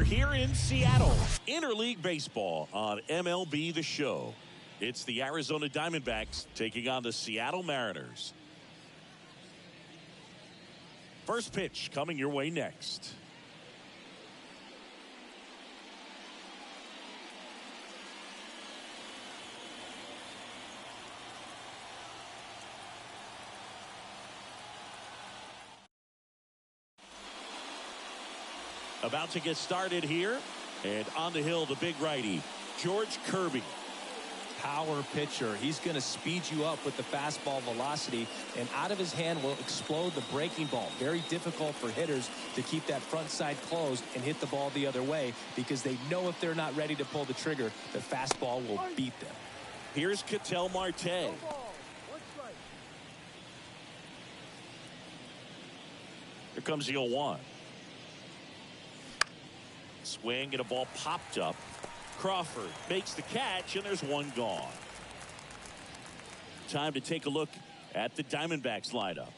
here in Seattle. Interleague Baseball on MLB The Show. It's the Arizona Diamondbacks taking on the Seattle Mariners. First pitch coming your way next. About to get started here. And on the hill, the big righty, George Kirby. Power pitcher. He's going to speed you up with the fastball velocity, and out of his hand will explode the breaking ball. Very difficult for hitters to keep that front side closed and hit the ball the other way, because they know if they're not ready to pull the trigger, the fastball will beat them. Here's Ketel Marte. Here comes the 0-1. Swing and a ball popped up. Crawford makes the catch, and there's one gone. Time to take a look at the Diamondbacks lineup.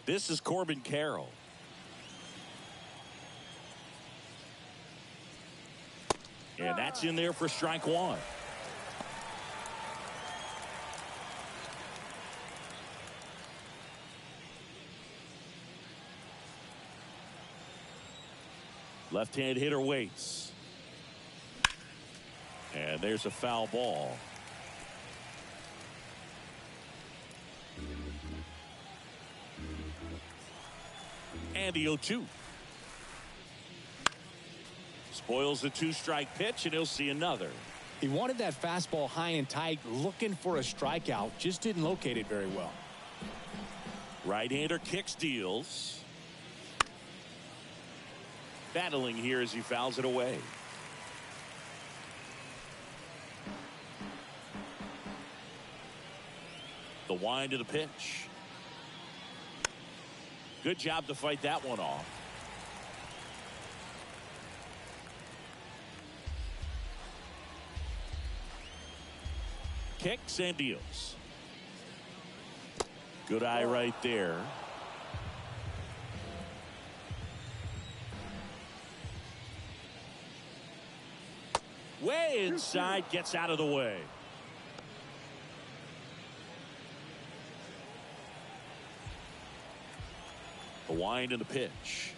This is Corbin Carroll. And that's in there for strike one. Left-hand hitter waits. And there's a foul ball. And the 0-2. Spoils the two-strike pitch, and he'll see another. He wanted that fastball high and tight, looking for a strikeout. Just didn't locate it very well. Right-hander kicks, deals. Battling here as he fouls it away. The wind of the pitch. Good job to fight that one off. Kicks and deals. Good eye right there. Way inside, gets out of the way. The wind and the pitch.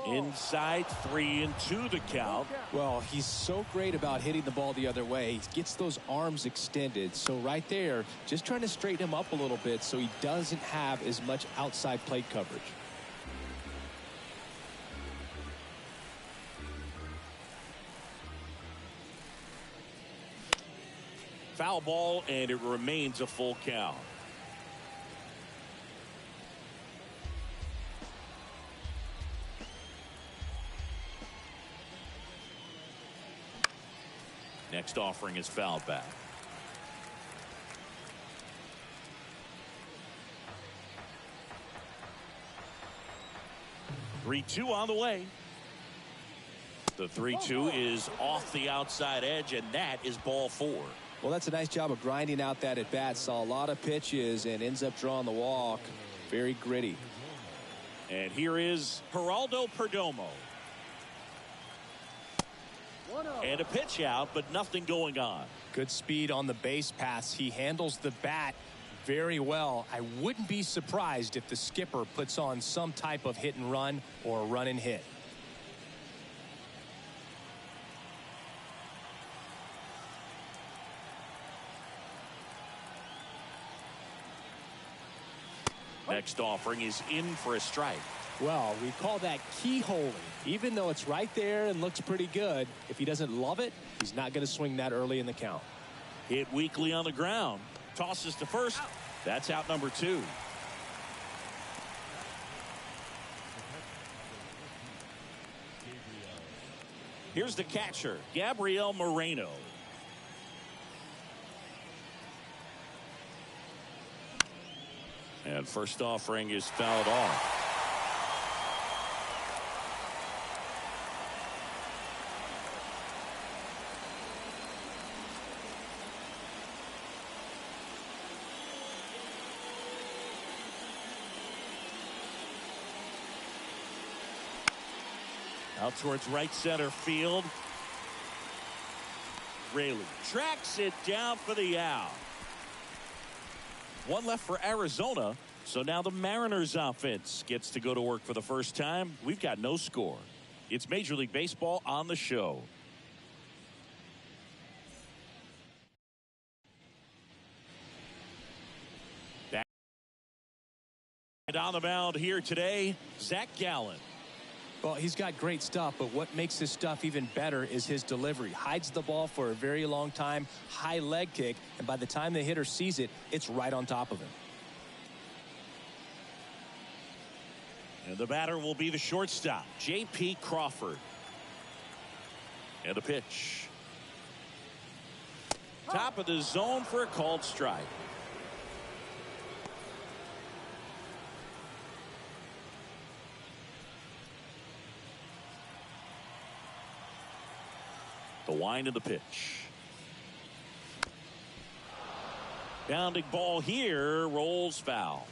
Inside, 3-2 the count. Well, he's so great about hitting the ball the other way. He gets those arms extended. So right there, just trying to straighten him up a little bit so he doesn't have as much outside plate coverage. Foul ball, and it remains a full count. Next offering is fouled back. Three-two on the way. The 3-2 is off the outside edge, and that is ball four. Well, that's a nice job of grinding out that at bat. Saw a lot of pitches and ends up drawing the walk. Very gritty. And here is Geraldo Perdomo. And a pitch out, but nothing going on. Good speed on the base pass. He handles the bat very well. I wouldn't be surprised if the skipper puts on some type of hit and run or a run and hit. Next offering is in for a strike. Well, we call that keyholing. Even though it's right there and looks pretty good, if he doesn't love it, he's not going to swing that early in the count. Hit weakly on the ground. Tosses to first. That's out number 2. Here's the catcher, Gabriel Moreno. And first offering is fouled off. Out towards right center field. Raley tracks it down for the out. One left for Arizona. So now the Mariners offense gets to go to work for the first time. We've got no score. It's Major League Baseball on the show. Back on the mound here today, Zach Gallen. Well, he's got great stuff, but what makes his stuff even better is his delivery. Hides the ball for a very long time, high leg kick, and by the time the hitter sees it, it's right on top of him. And the batter will be the shortstop, J.P. Crawford. And the pitch. Top of the zone for a called strike. The wind of the pitch. Bounding ball here, rolls foul.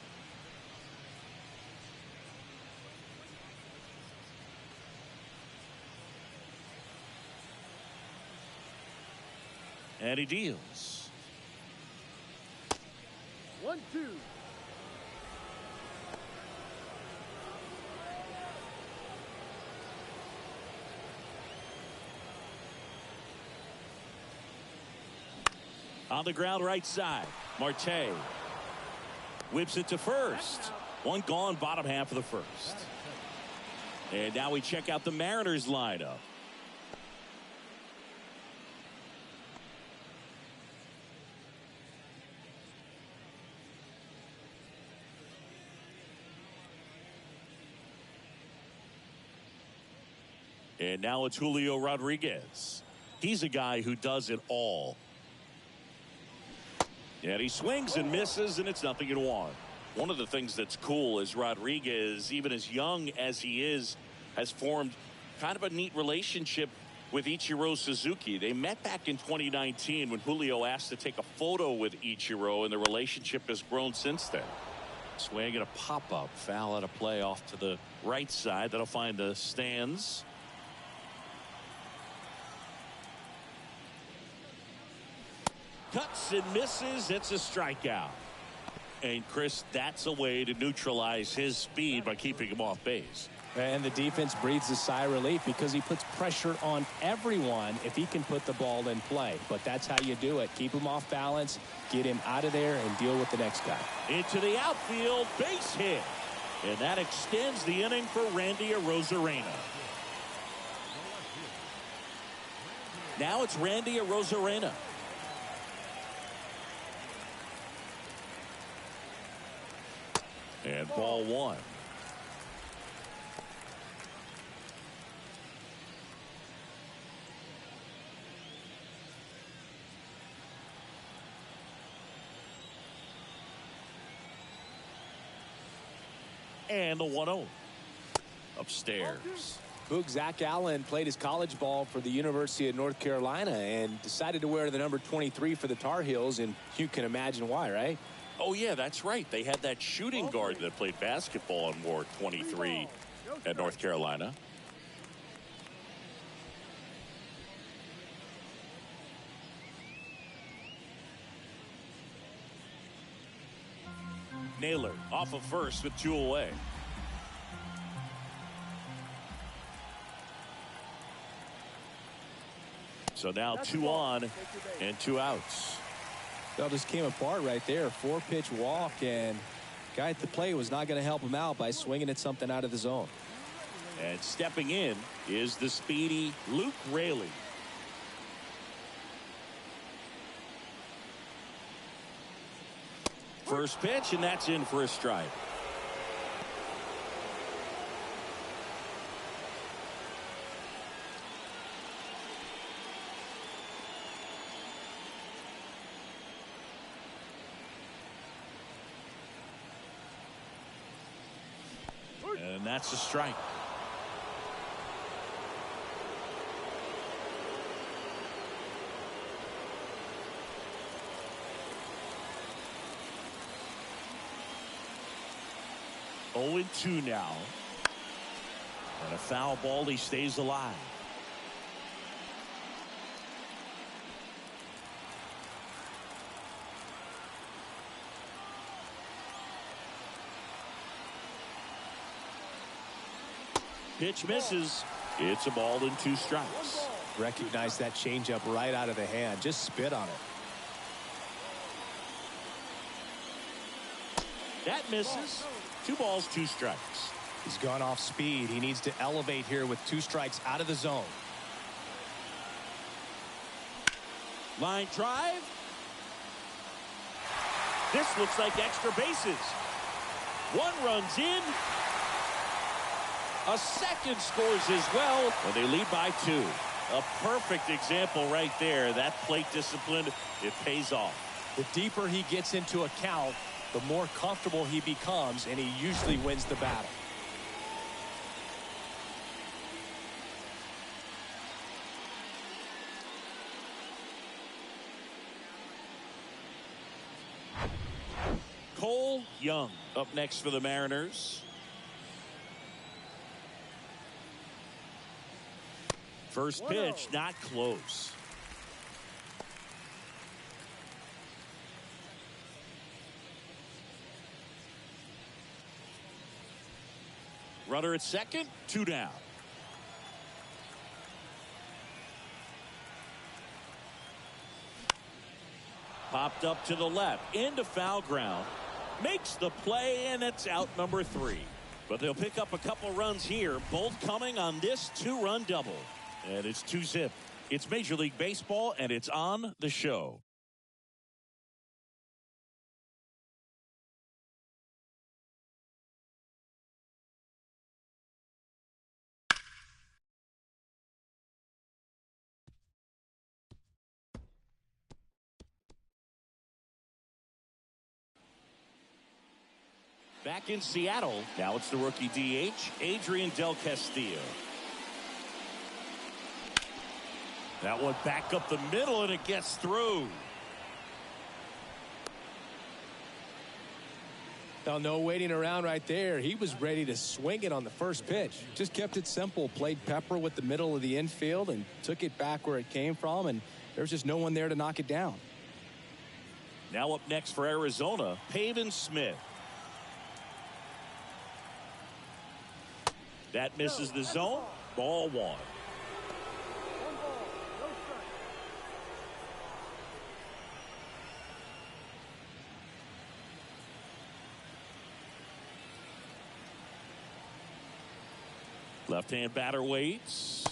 And he deals. 1-2. On the ground right side, Marte whips it to first. One gone, bottom half of the first. And now we check out the Mariners lineup. And now it's Julio Rodriguez. He's a guy who does it all. And he swings and misses, and it's 0-1. One of the things that's cool is Rodriguez, even as young as he is, has formed kind of a neat relationship with Ichiro Suzuki. They met back in 2019 when Julio asked to take a photo with Ichiro, and the relationship has grown since then. Swing and a pop-up. Foul out of play off to the right side. That'll find the stands. Cuts and misses. It's a strikeout. And Chris, that's a way to neutralize his speed by keeping him off base. And the defense breathes a sigh of relief because he puts pressure on everyone if he can put the ball in play. But that's how you do it. Keep him off balance, get him out of there, and deal with the next guy. Into the outfield, base hit. And that extends the inning for Randy Arozarena. Now it's Randy Arozarena. And ball one. And the 1-0. Upstairs. Boog Zach Allen played his college ball for the University of North Carolina and decided to wear the number 23 for the Tar Heels, and you can imagine why, right? Oh, yeah, that's right. They had that shooting guard that played basketball and wore 23 at North Carolina. Naylor off of first with 2 away. So now 2 on and 2 outs. That just came apart right there. 4-pitch walk, and guy at the plate was not going to help him out by swinging at something out of the zone. And stepping in is the speedy Luke Raley. First pitch, and that's in for a strike. And that's a strike. Oh, 2 now. And a foul ball, he stays alive. Pitch misses. It's a ball and 2 strikes. Recognize that changeup right out of the hand. Just spit on it. That misses. 2 balls, 2 strikes. He's gone off speed. He needs to elevate here with 2 strikes out of the zone. Line drive. This looks like extra bases. 1 runs in. A second scores as well, and they lead by 2. A perfect example right there. That plate discipline, it pays off. The deeper he gets into a count, the more comfortable he becomes, and he usually wins the battle. Cole Young up next for the Mariners. First pitch, not close. Runner at second, 2 down. Popped up to the left, into foul ground. Makes the play, and it's out number 3. But they'll pick up a couple runs here, both coming on this 2-run double. And it's 2-zip. It's Major League Baseball, and it's on the show. Back in Seattle, now it's the rookie DH, Adrian Del Castillo. That one back up the middle, and it gets through. Now, no waiting around right there. He was ready to swing it on the first pitch. Just kept it simple, played pepper with the middle of the infield, and took it back where it came from, and there's just no one there to knock it down. Now up next for Arizona, Pavin Smith. That misses the zone. Ball 1. Left-hand batter waits.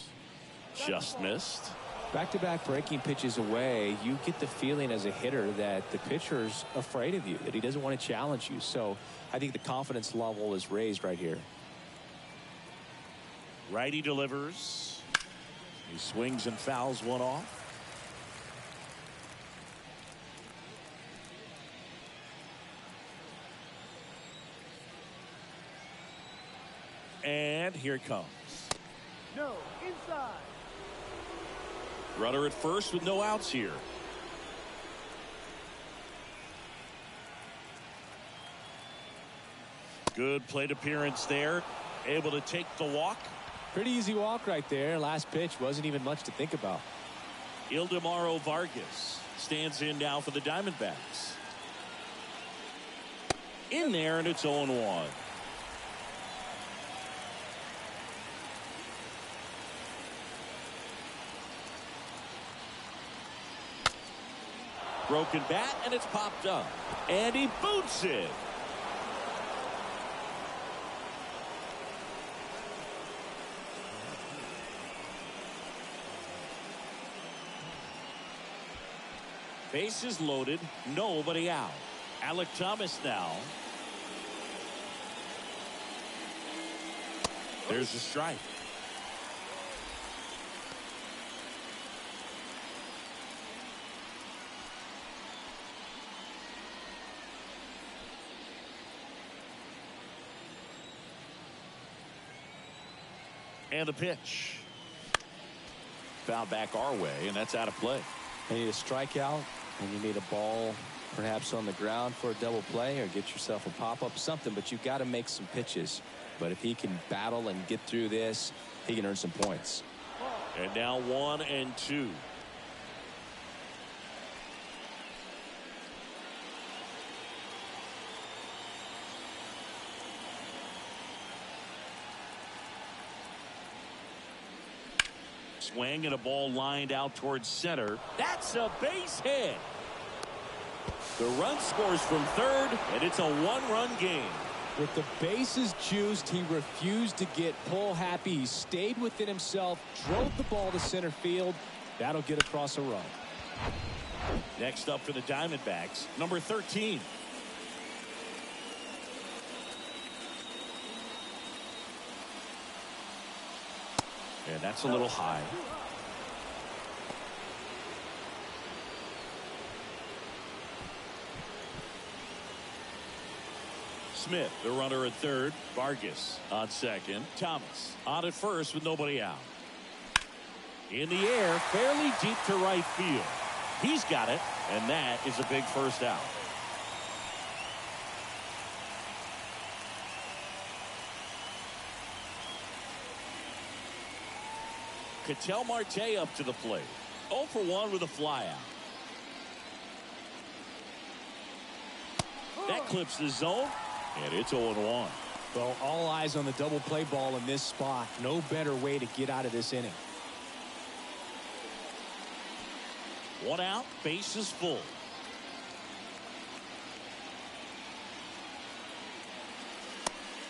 Just missed. Back-to-back breaking pitches away, you get the feeling as a hitter that the pitcher's afraid of you, that he doesn't want to challenge you. So I think the confidence level is raised right here. Righty delivers. He swings and fouls one off. And here it comes. No, inside. Runner at first with no outs here. Good plate appearance there. Able to take the walk. Pretty easy walk right there. Last pitch wasn't even much to think about. Ildemaro Vargas stands in now for the Diamondbacks. In there, and it's 0-1. Broken bat, and it's popped up. And he boots it. Bases loaded, nobody out. Alec Thomas now. There's the strike. And the pitch. Foul back our way, and that's out of play. You need a strikeout, and you need a ball perhaps on the ground for a double play or get yourself a pop-up, something, but you've got to make some pitches. But if he can battle and get through this, he can earn some points. And now 1-2. Swing and a ball lined out towards center. That's a base hit. The run scores from third, and it's a one-run game. With the bases juiced, he refused to get pull happy. He stayed within himself, drove the ball to center field. That'll get across a run. Next up for the Diamondbacks, number 13. And that's a little high. Smith, the runner at third. Vargas on second. Thomas on at first with nobody out. In the air, fairly deep to right field. He's got it, and that is a big first out. Ketel Marte up to the plate. 0 for 1 with a flyout. That clips the zone, and it's 0-1. Well, all eyes on the double play ball in this spot. No better way to get out of this inning. 1 out, base is full.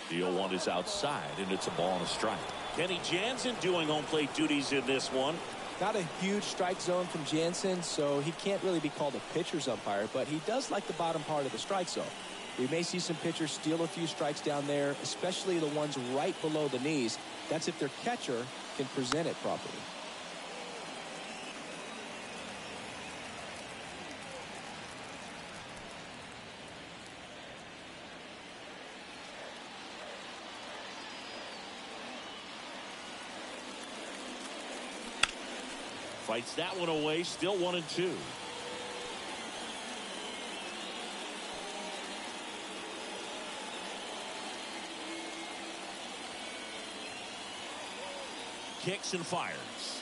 The 0-1 is outside, and it's a ball and a strike. Kenny Jansen doing home plate duties in this one. Not a huge strike zone from Jansen, so he can't really be called a pitcher's umpire, but he does like the bottom part of the strike zone. We may see some pitchers steal a few strikes down there, especially the ones right below the knees. That's if their catcher can present it properly. Fights that one away, still 1-2. Kicks and fires.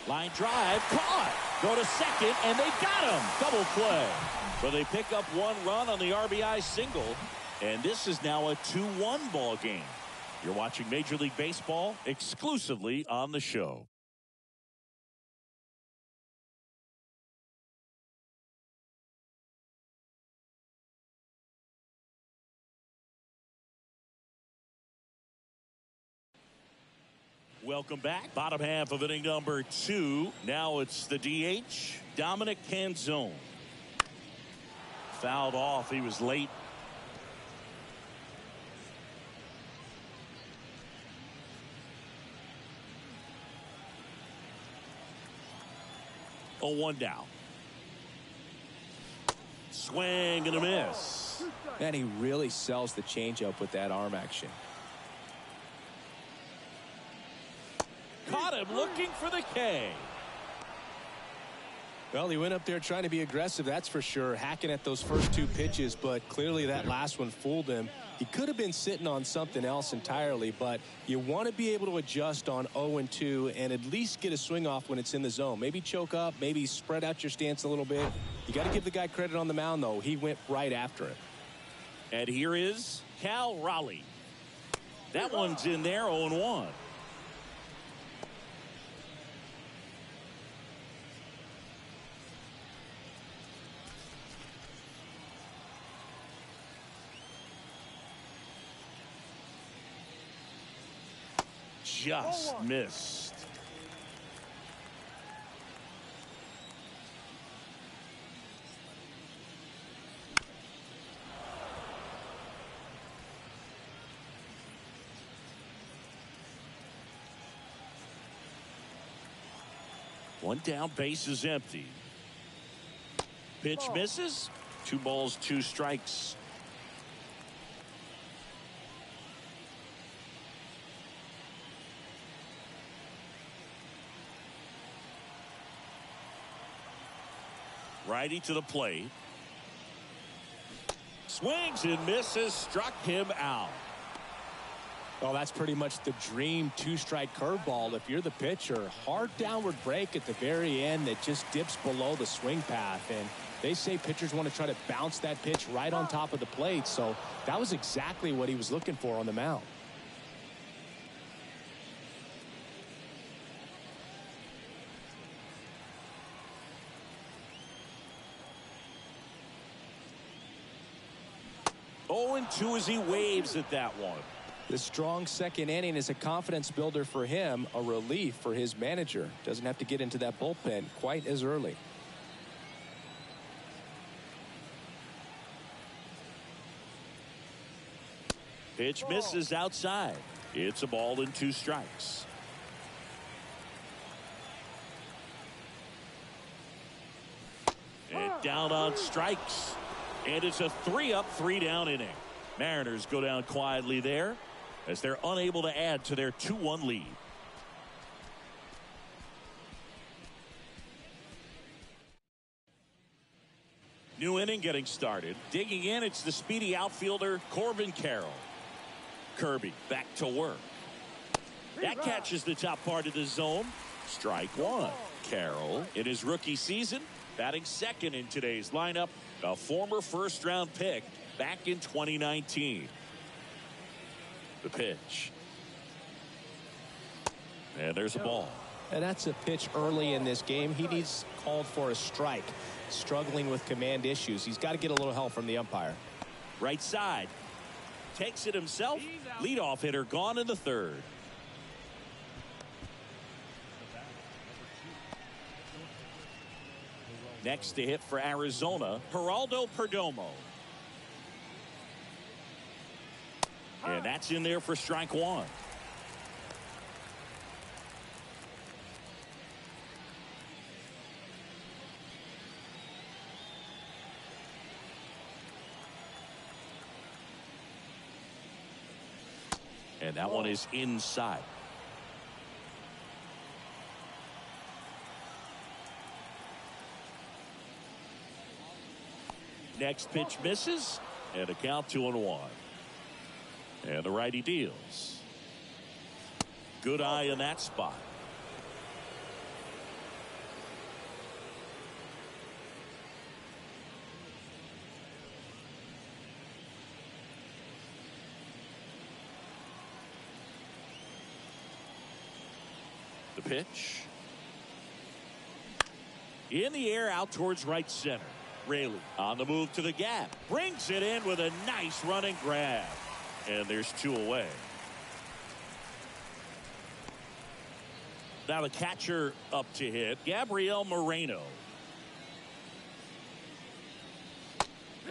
Line drive, caught. Go to second, and they got him. Double play. So they pick up 1 run on the RBI single, and this is now a 2-1 ball game. You're watching Major League Baseball exclusively on the show. Welcome back. Bottom half of inning number 2. Now it's the DH, Dominic Canzone. Fouled off. He was late. Oh, 1 down. Swing and a miss. Man, he really sells the changeup with that arm action. Caught him looking for the K. Well, he went up there trying to be aggressive, that's for sure, hacking at those first 2 pitches, but clearly that last one fooled him. He could have been sitting on something else entirely, but you want to be able to adjust on 0-2 and at least get a swing off when it's in the zone. Maybe choke up, maybe spread out your stance a little bit. You got to give the guy credit on the mound, though. He went right after it. And here is Cal Raleigh. That one's in there, 0-1. Just missed. One down, base is empty. Pitch misses. 2 balls, 2 strikes. Righty to the plate. Swings and misses. Struck him out. Well, that's pretty much the dream two-strike curveball. If you're the pitcher, hard downward break at the very end that just dips below the swing path. And they say pitchers want to try to bounce that pitch right on top of the plate. So that was exactly what he was looking for on the mound. Oh, and 2 as he waves at that one. The strong second inning is a confidence builder for him, a relief for his manager. Doesn't have to get into that bullpen quite as early. Pitch misses outside. It's a ball and 2 strikes. And down on strikes. And it's a 3-up, 3-down inning. Mariners go down quietly there as they're unable to add to their 2-1 lead. New inning getting started. Digging in, it's the speedy outfielder Corbin Carroll. Kirby back to work. That catches the top part of the zone. Strike 1. Carroll in his rookie season batting second in today's lineup. A former first-round pick back in 2019. The pitch. And there's a ball. And that's a pitch early in this game. He needs called for a strike. Struggling with command issues. He's got to get a little help from the umpire. Right side. Takes it himself. Leadoff hitter gone in the 3rd. Next to hit for Arizona, Geraldo Perdomo. And that's in there for strike 1. And that one is inside. Next pitch misses, and a count 2-1. And the righty deals. Good eye in that spot. The pitch. In the air out towards right center. Raley on the move to the gap. Brings it in with a nice running grab. And there's 2 away. Now the catcher up to hit. Gabriel Moreno.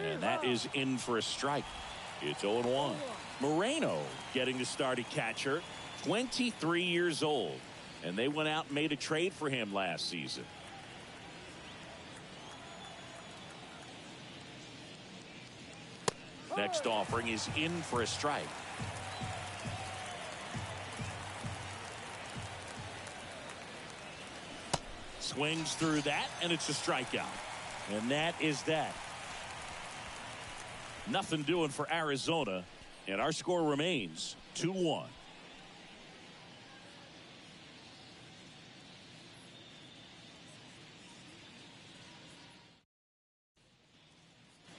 And that is in for a strike. It's 0-1. Moreno getting the start at catcher. 23 years old. And they went out and made a trade for him last season. Next offering is in for a strike. Swings through that, and it's a strikeout. And that is that. Nothing doing for Arizona, and our score remains 2-1.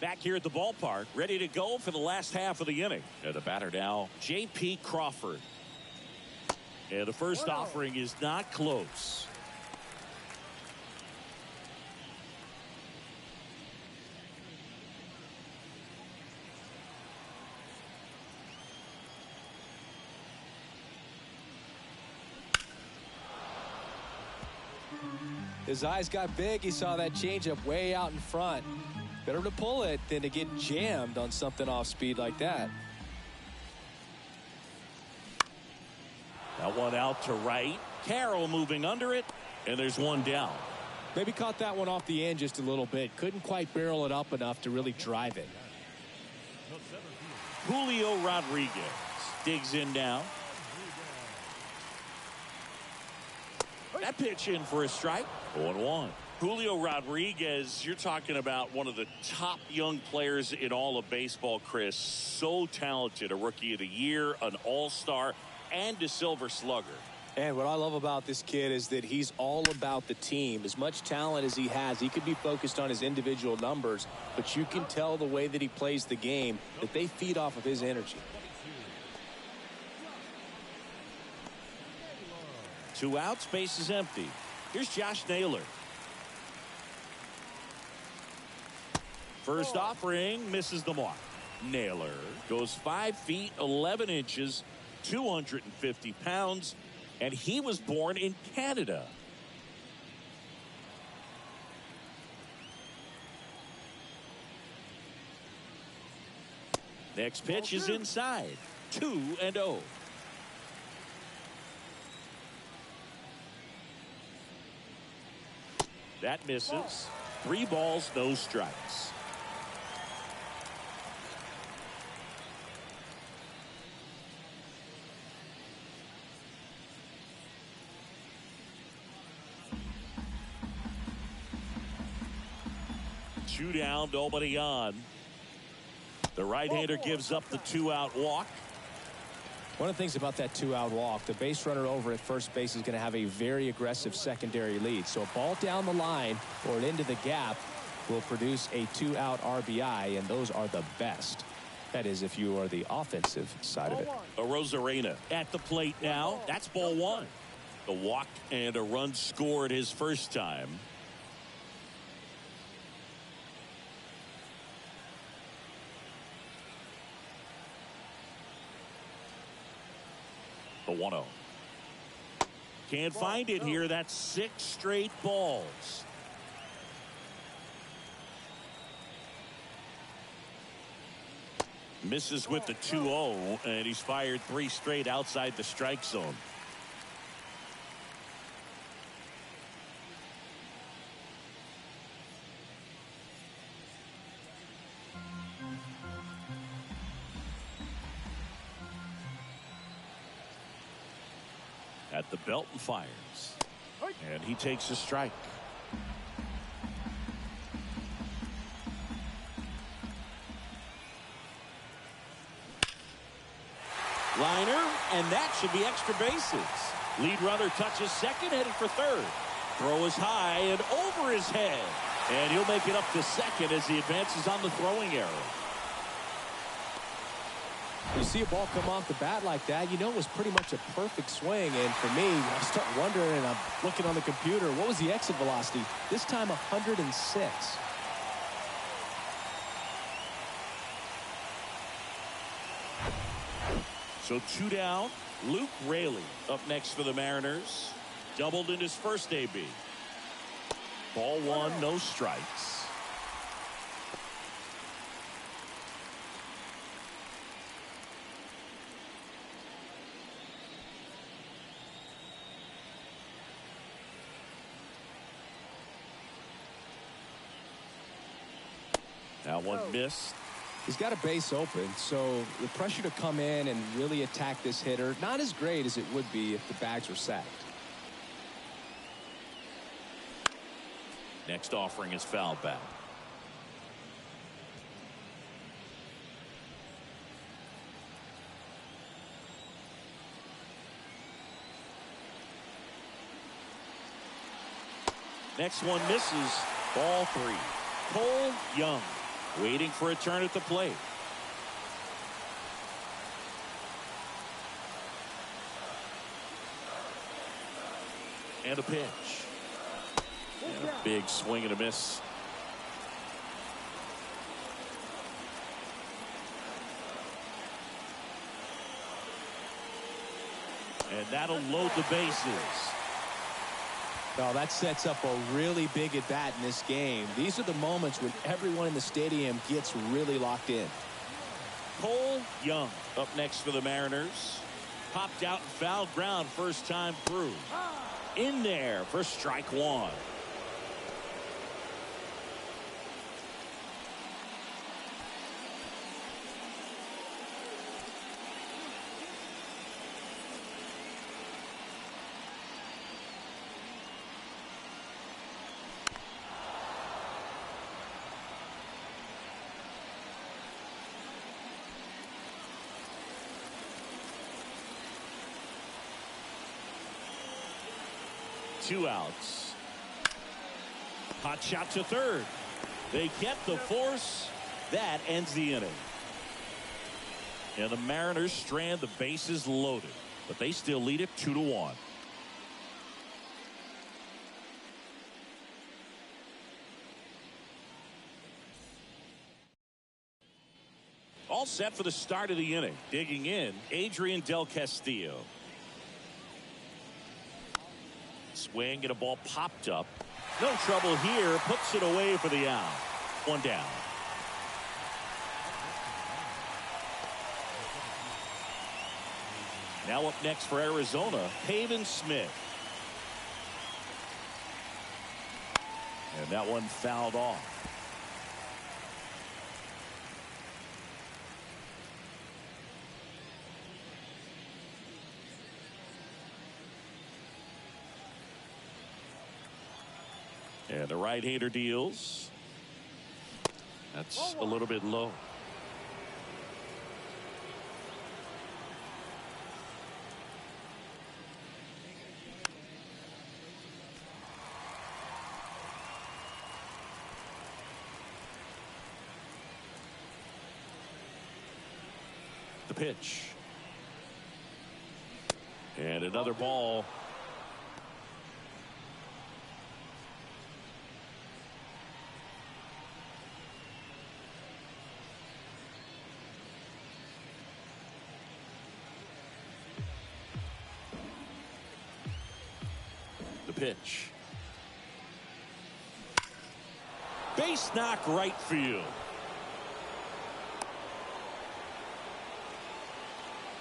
Back here at the ballpark, ready to go for the last half of the inning. And the batter now, J.P. Crawford. And the first offering is not close. His eyes got big. He saw that changeup way out in front. Better to pull it than to get jammed on something off speed like that. That one out to right. Carroll moving under it, and there's one down. Maybe caught that one off the end just a little bit. Couldn't quite barrel it up enough to really drive it. Julio Rodriguez digs in now. That pitch in for a strike. 0-1. Julio Rodriguez, you're talking about one of the top young players in all of baseball, Chris. So talented, a Rookie of the Year, an All-Star, and a Silver Slugger. And what I love about this kid is that he's all about the team. As much talent as he has, he could be focused on his individual numbers, but you can tell the way that he plays the game that they feed off of his energy. 2 outs, base is empty. Here's Josh Naylor. First offering misses the mark. Naylor goes 5 feet 11 inches, 250 pounds, and he was born in Canada. Next pitch is inside. 2-0. That misses. 3 balls, no strikes. Two down, nobody on. The right-hander gives up the 2-out walk. One of the things about that 2-out walk, the base runner over at first base is going to have a very aggressive secondary lead. So a ball down the line or into the gap will produce a 2-out RBI, and those are the best. That is, if you are the offensive side of it. Arozarena at the plate now. That's ball 1. The walk and a run scored his first time. The 1-0. Can't find it here. That's 6 straight balls. Misses with the 2-0, and he's fired 3 straight outside the strike zone. At the belt and fires. And he takes a strike. Liner, and that should be extra bases. Lead runner touches second, headed for third. Throw is high and over his head. And he'll make it up to second as he advances on the throwing error. You see a ball come off the bat like that, you know it was pretty much a perfect swing. And for me, I start wondering, and I'm looking on the computer, what was the exit velocity? This time 106. So 2 down. Luke Raley up next for the Mariners. Doubled in his first AB. Ball 1, no strikes. Now one missed. He's got a base open, so the pressure to come in and really attack this hitter, not as great as it would be if the bags were sacked. Next offering is foul back. Next one misses. Ball 3. Cole Young waiting for a turn at the plate. And a pitch. And a big swing and a miss. And that'll load the bases. Now that sets up a really big at bat in this game. These are the moments when everyone in the stadium gets really locked in. Cole Young up next for the Mariners. Popped out and fouled ground first time through. In there for strike 1. 2 outs. Hot shot to third. They get the force. That ends the inning. And the Mariners strand the bases loaded, but they still lead it 2-1. All set for the start of the inning. Digging in, Adrian Del Castillo. Swing and a ball popped up. No trouble here. Puts it away for the out. 1 down. Now up next for Arizona, Pavin Smith. And that one fouled off. And the right-hander deals. That's a little bit low. The pitch. And another ball. Pitch. Base knock right field.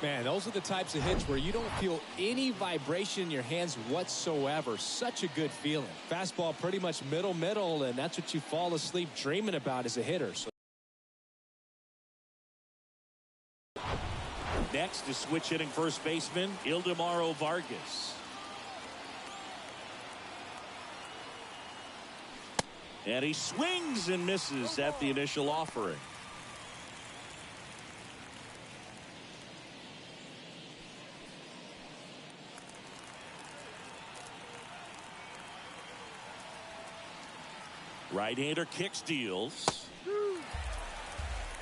Man, those are the types of hits where you don't feel any vibration in your hands whatsoever. Such a good feeling. Fastball pretty much middle, and that's what you fall asleep dreaming about as a hitter. So next is switch hitting first baseman Ildemaro Vargas. And he swings and misses at the initial offering. Right-hander kicks, deals.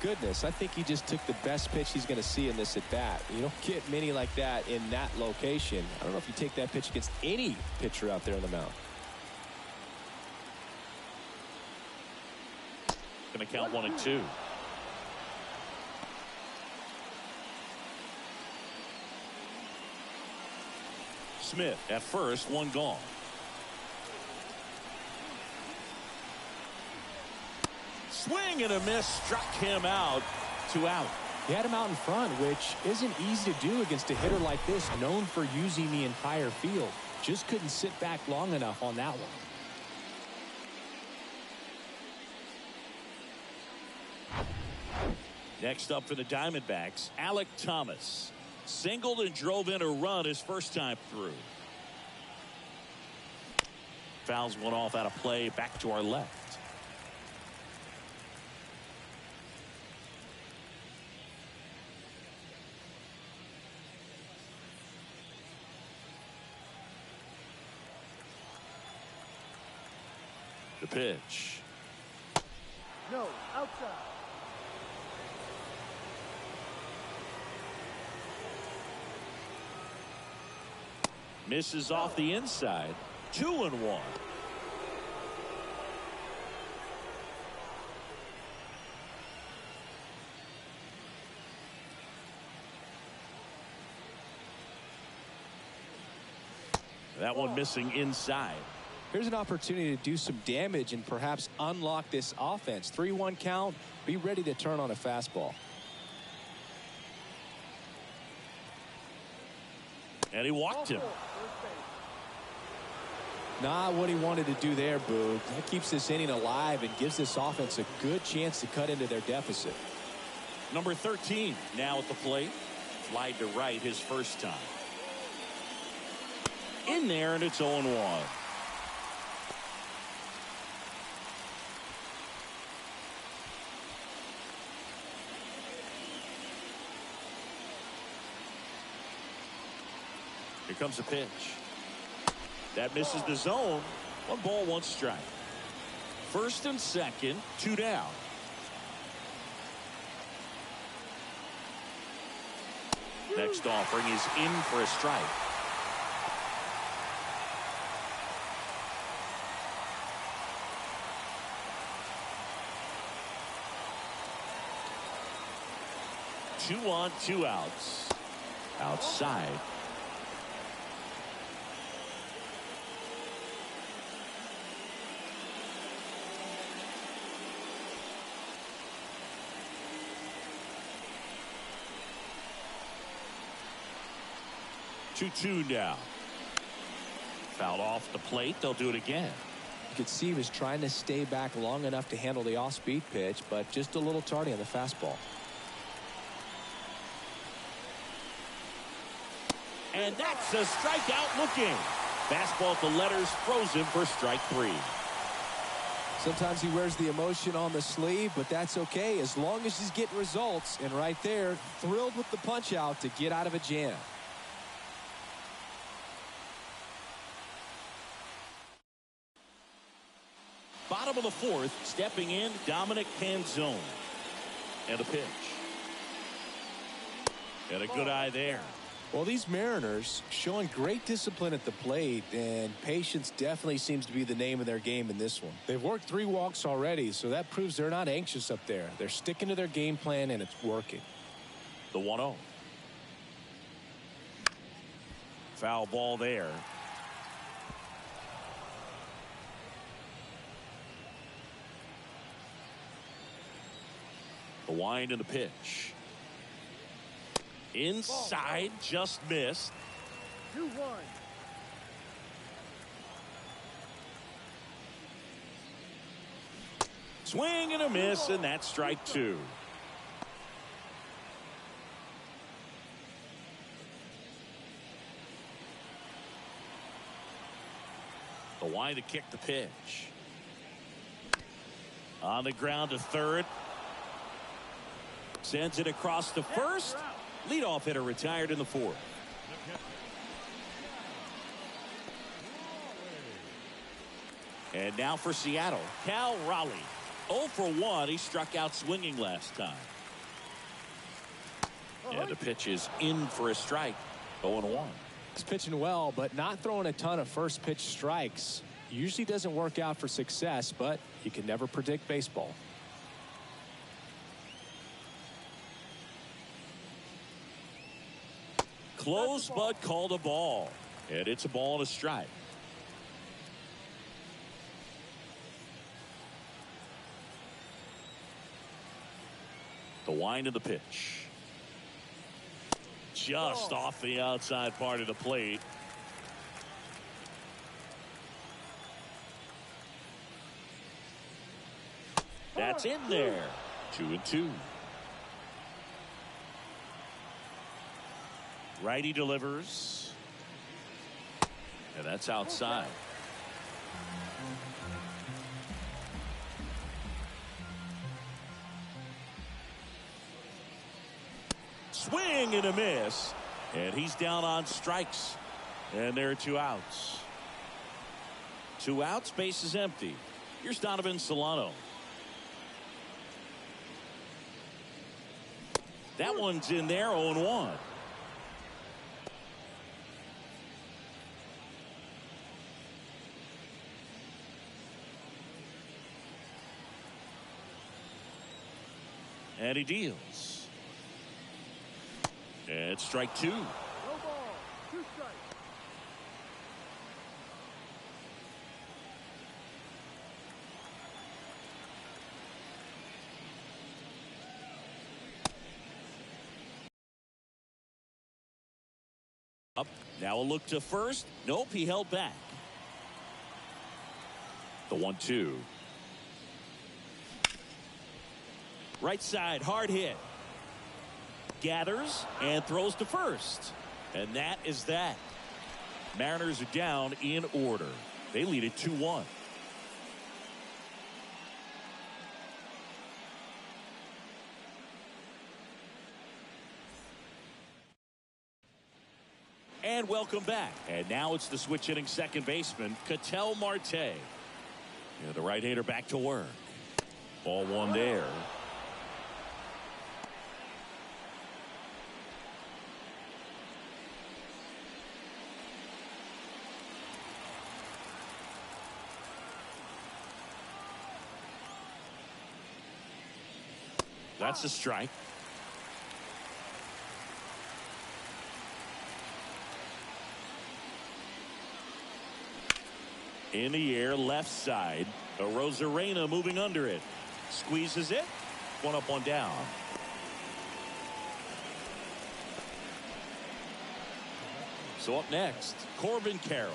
Goodness, I think he just took the best pitch he's going to see in this at bat. You don't get many like that in that location. I don't know if you take that pitch against any pitcher out there on the mound. Going to count 1 and 2. Smith at first, 1 gone. Swing and a miss, struck him out. 2 out. He had him out in front, which isn't easy to do against a hitter like this, known for using the entire field. Just couldn't sit back long enough on that one. Next up for the Diamondbacks, Alek Thomas. Singled and drove in a run his first time through. Fouls one off out of play, back to our left. The pitch. No, outside. Misses off the inside. 2-1. That one missing inside. Here's an opportunity to do some damage and perhaps unlock this offense. 3-1 count. Be ready to turn on a fastball. And he walked him. Not what he wanted to do there, Boog. That keeps this inning alive and gives this offense a good chance to cut into their deficit. Number 13 now at the plate. Flied to right his first time. In there, and it's 0-1. Here comes the pitch. That misses the zone. 1 ball, 1 strike. First and second, 2 down. Next offering is in for a strike. Two on, 2 outs. Outside. Two now. Fouled off the plate. They'll do it again. You could see he was trying to stay back long enough to handle the off-speed pitch, but just a little tardy on the fastball. And that's a strikeout looking. Fastball at the letters, throws him for strike 3. Sometimes he wears the emotion on the sleeve, but that's okay as long as he's getting results. And right there, thrilled with the punch out to get out of a jam. Bottom of the 4th, stepping in, Dominic Canzone. And a pitch. And a good eye there. Well, these Mariners showing great discipline at the plate, and patience definitely seems to be the name of their game in this one. They've worked 3 walks already, so that proves they're not anxious up there. They're sticking to their game plan, and it's working. The 1-0. Foul ball there. The wind and the pitch. Inside, just missed. 2-1. Swing and a miss, and that's strike 2. The wind to kick the pitch. On the ground to third. Sends it across to first. Leadoff hitter retired in the 4th. And now for Seattle, Cal Raleigh. 0 for 1. He struck out swinging last time. And the pitch is in for a strike. 0-1. He's pitching well, but not throwing a ton of first pitch strikes. Usually doesn't work out for success, but you can never predict baseball. Close, but called a ball. And it's a ball and a strike. The wind of the pitch. Just off the outside part of the plate. That's in there. 2-2. Righty delivers. And that's outside. Swing and a miss. And he's down on strikes. And there are 2 outs. 2 outs, base is empty. Here's Donovan Solano. That one's in there, 0-1. And he deals. And strike 2. No ball. 2 strikes. Up. Now a look to first. Nope, he held back. The 1-2. Right side, hard hit. Gathers and throws to first. And that is that. Mariners are down in order. They lead it 2-1. And welcome back. And now it's the switch hitting second baseman, Ketel Marte. Yeah, the right-hander back to work. Ball one there. That's a strike. In the air, left side. Rosarena moving under it. Squeezes it. One up, one down. So up next, Corbin Carroll.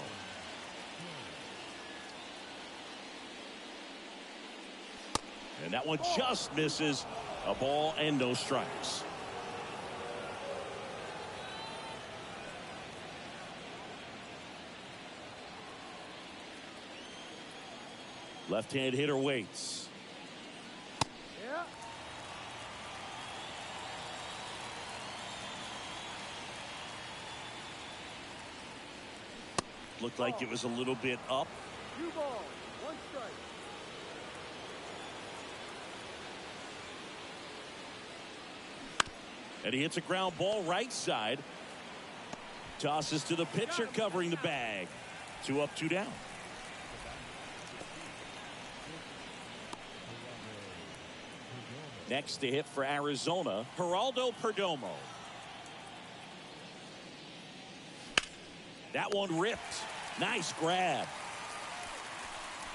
And that one just misses. A ball and no strikes. Left-hand hitter waits. Yeah. Looked like it was a little bit up. 2 balls, 1 strike. And he hits a ground ball right side. Tosses to the pitcher covering the bag. 2 up, 2 down. Next to hit for Arizona, Geraldo Perdomo. That one ripped. Nice grab.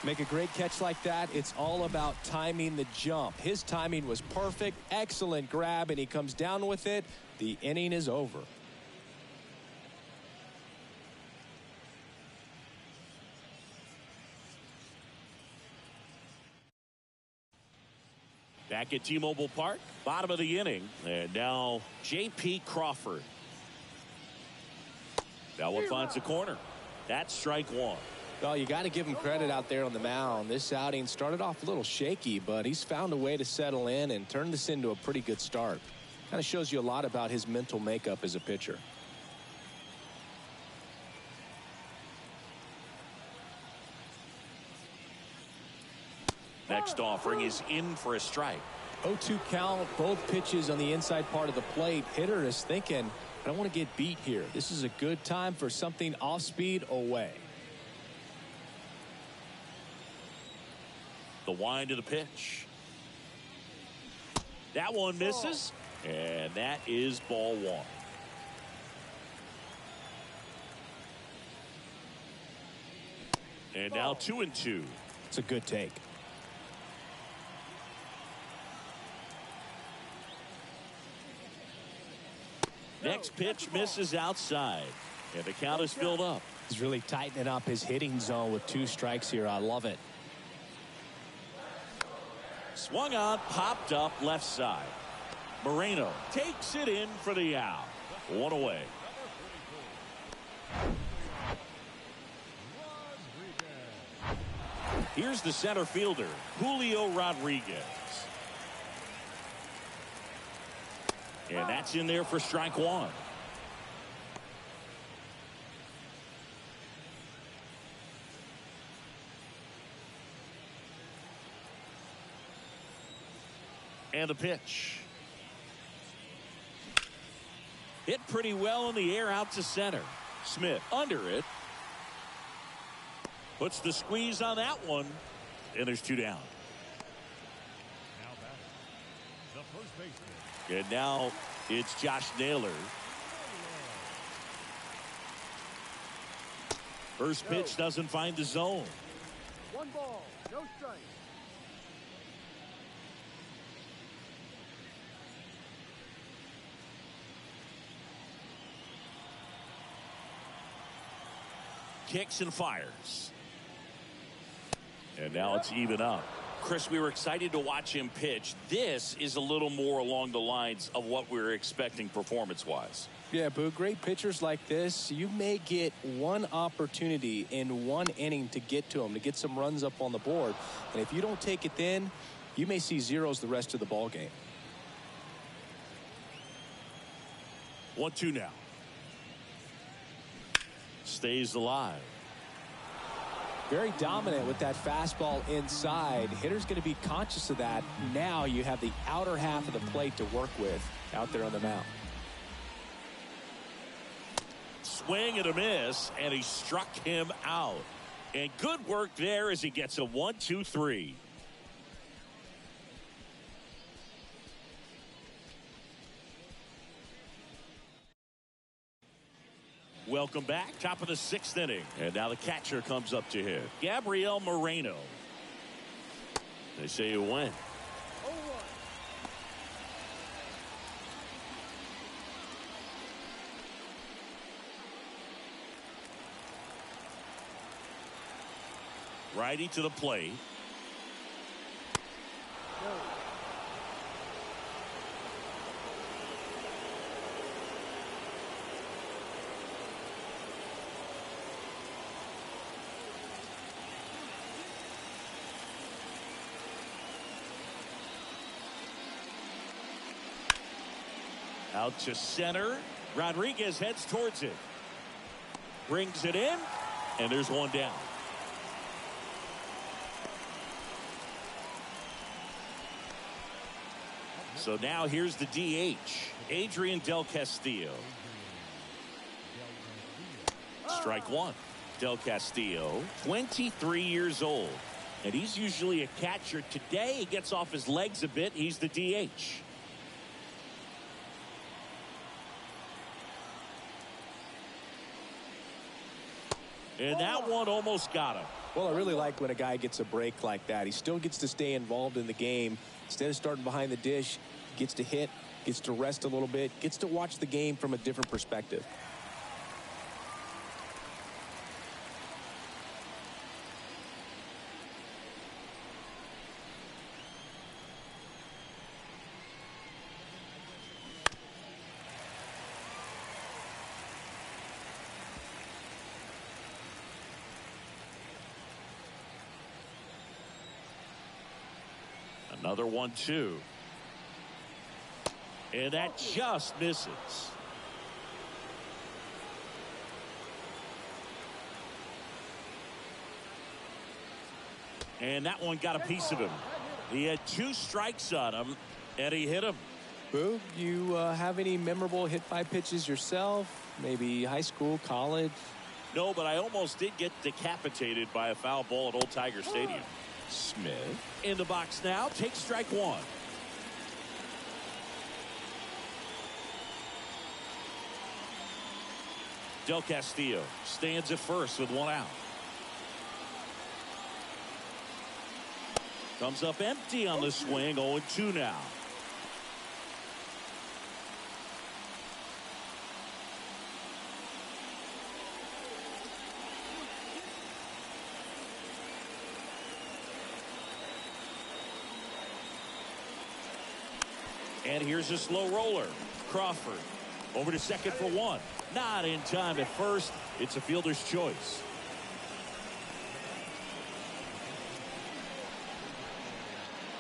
Make a great catch like that. It's all about timing the jump. His timing was perfect. Excellent grab, and he comes down with it. The inning is over. Back at T-Mobile Park, bottom of the inning. And now J.P. Crawford. That one finds the corner. That's strike 1. Well, you got to give him credit out there on the mound. This outing started off a little shaky, but he's found a way to settle in and turn this into a pretty good start. Kind of shows you a lot about his mental makeup as a pitcher. Next offering is in for a strike. 0-2 count, both pitches on the inside part of the plate. Hitter is thinking, I don't want to get beat here. This is a good time for something off speed away. The wind of the pitch. That one misses. And that is ball 1. And now 2-2. It's a good take. Next pitch misses outside. And the count is filled up. He's really tightening up his hitting zone with 2 strikes here. I love it. Swung on, popped up left side. Moreno takes it in for the out. 1 away. Here's the center fielder, Julio Rodriguez. And that's in there for strike 1. And the pitch. Hit pretty well in the air out to center. Smith under it. Puts the squeeze on that one. And there's 2 down. And now it's Josh Naylor. First pitch doesn't find the zone. 1 ball, no strike. Kicks and fires. And now it's even up. Chris, we were excited to watch him pitch. This is a little more along the lines of what we were expecting performance-wise. Yeah, Boo, great pitchers like this, you may get one opportunity in one inning to get to them, to get some runs up on the board. And if you don't take it then, you may see zeros the rest of the ball game. 1-2 now. stays alive. Very dominant with that fastball inside. Hitter's going to be conscious of that. Now you have the outer half of the plate to work with out there on the mound. Swing and a miss, and he struck him out. And good work there as he gets a 1-2-3. Welcome back. Top of the 6th inning. And now the catcher comes up to hit. Gabriel Moreno. They say you win. 0-1. Righty to the plate. No. Out to center. Rodriguez heads towards it. Brings it in. And there's one down. So now here's the DH. Adrian Del Castillo. Strike one. Del Castillo, 23 years old. And he's usually a catcher. Today he gets off his legs a bit. He's the DH. And that one almost got him. Well, I really like when a guy gets a break like that. He still gets to stay involved in the game. Instead of starting behind the dish, gets to hit, gets to rest a little bit, gets to watch the game from a different perspective. Another 1-2. And that just misses. And that one got a piece of him. He had 2 strikes on him, and he hit him. Boog, you have any memorable hit by pitches yourself? Maybe high school, college? No, but I almost did get decapitated by a foul ball at Old Tiger Stadium. Smith in the box now. Takes strike one. Del Castillo stands at first with one out. Comes up empty on the swing. 0-2 now. And here's a slow roller. Crawford over to second for one. Not in time at first. It's a fielder's choice.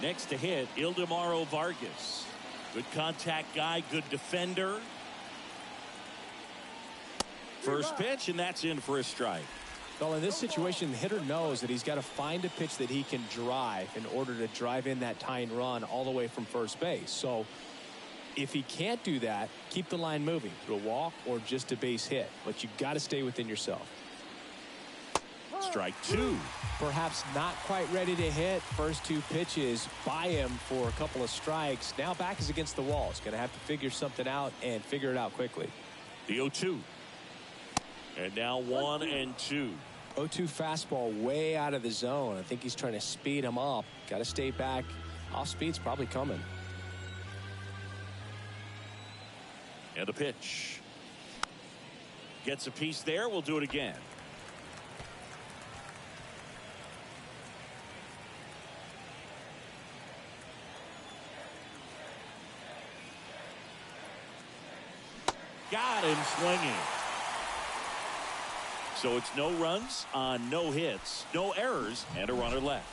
Next to hit, Ildemaro Vargas. Good contact guy, good defender. First pitch, and that's in for a strike. Well, in this situation, the hitter knows that he's got to find a pitch that he can drive in order to drive in that tying run all the way from first base. So if he can't do that, keep the line moving to a walk or just a base hit. But you got to stay within yourself. Strike two. Perhaps not quite ready to hit. First 2 pitches by him for a couple of strikes. Now back is against the wall. He's going to have to figure something out and figure it out quickly. The 0-2. And now 1-2. 0-2 fastball way out of the zone. I think he's trying to speed him up. Got to stay back. Off speed's probably coming. And a pitch. Gets a piece there. We'll do it again. Got him swinging. So it's no runs on no hits, no errors, and a runner left.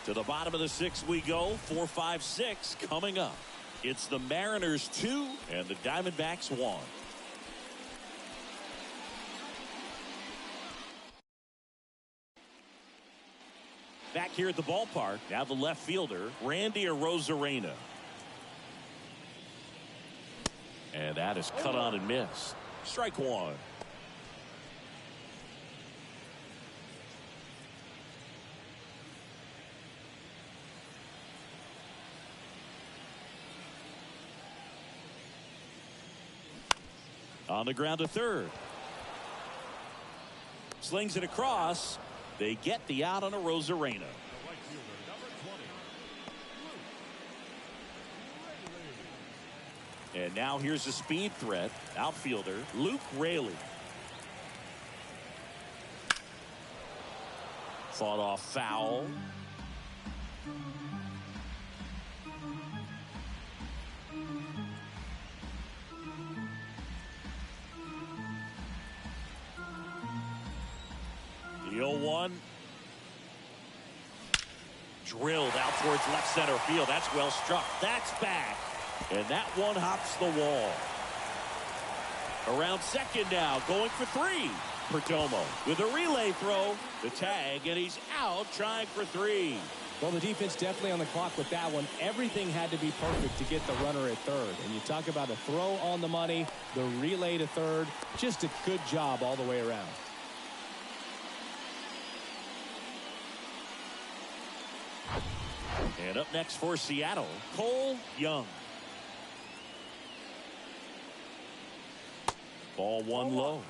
To the bottom of the 6th we go. 4, 5, 6 coming up. It's the Mariners 2 and the Diamondbacks 1. Back here at the ballpark, now the left fielder, Randy Arozarena. And that is cut on and missed. Strike one. On the ground to third. Slings it across. They get the out on Arozarena. And now here's a speed threat. Outfielder Luke Raley. Fought off foul. The 0-1. Drilled out towards left center field. That's well struck. That's back. And that one hops the wall. Around second now, going for three. Perdomo with a relay throw. The tag, and he's out trying for three. Well, the defense definitely on the clock with that one. Everything had to be perfect to get the runner at third. And you talk about a throw on the money, the relay to third. Just a good job all the way around. And up next for Seattle, Cole Young. Ball one low.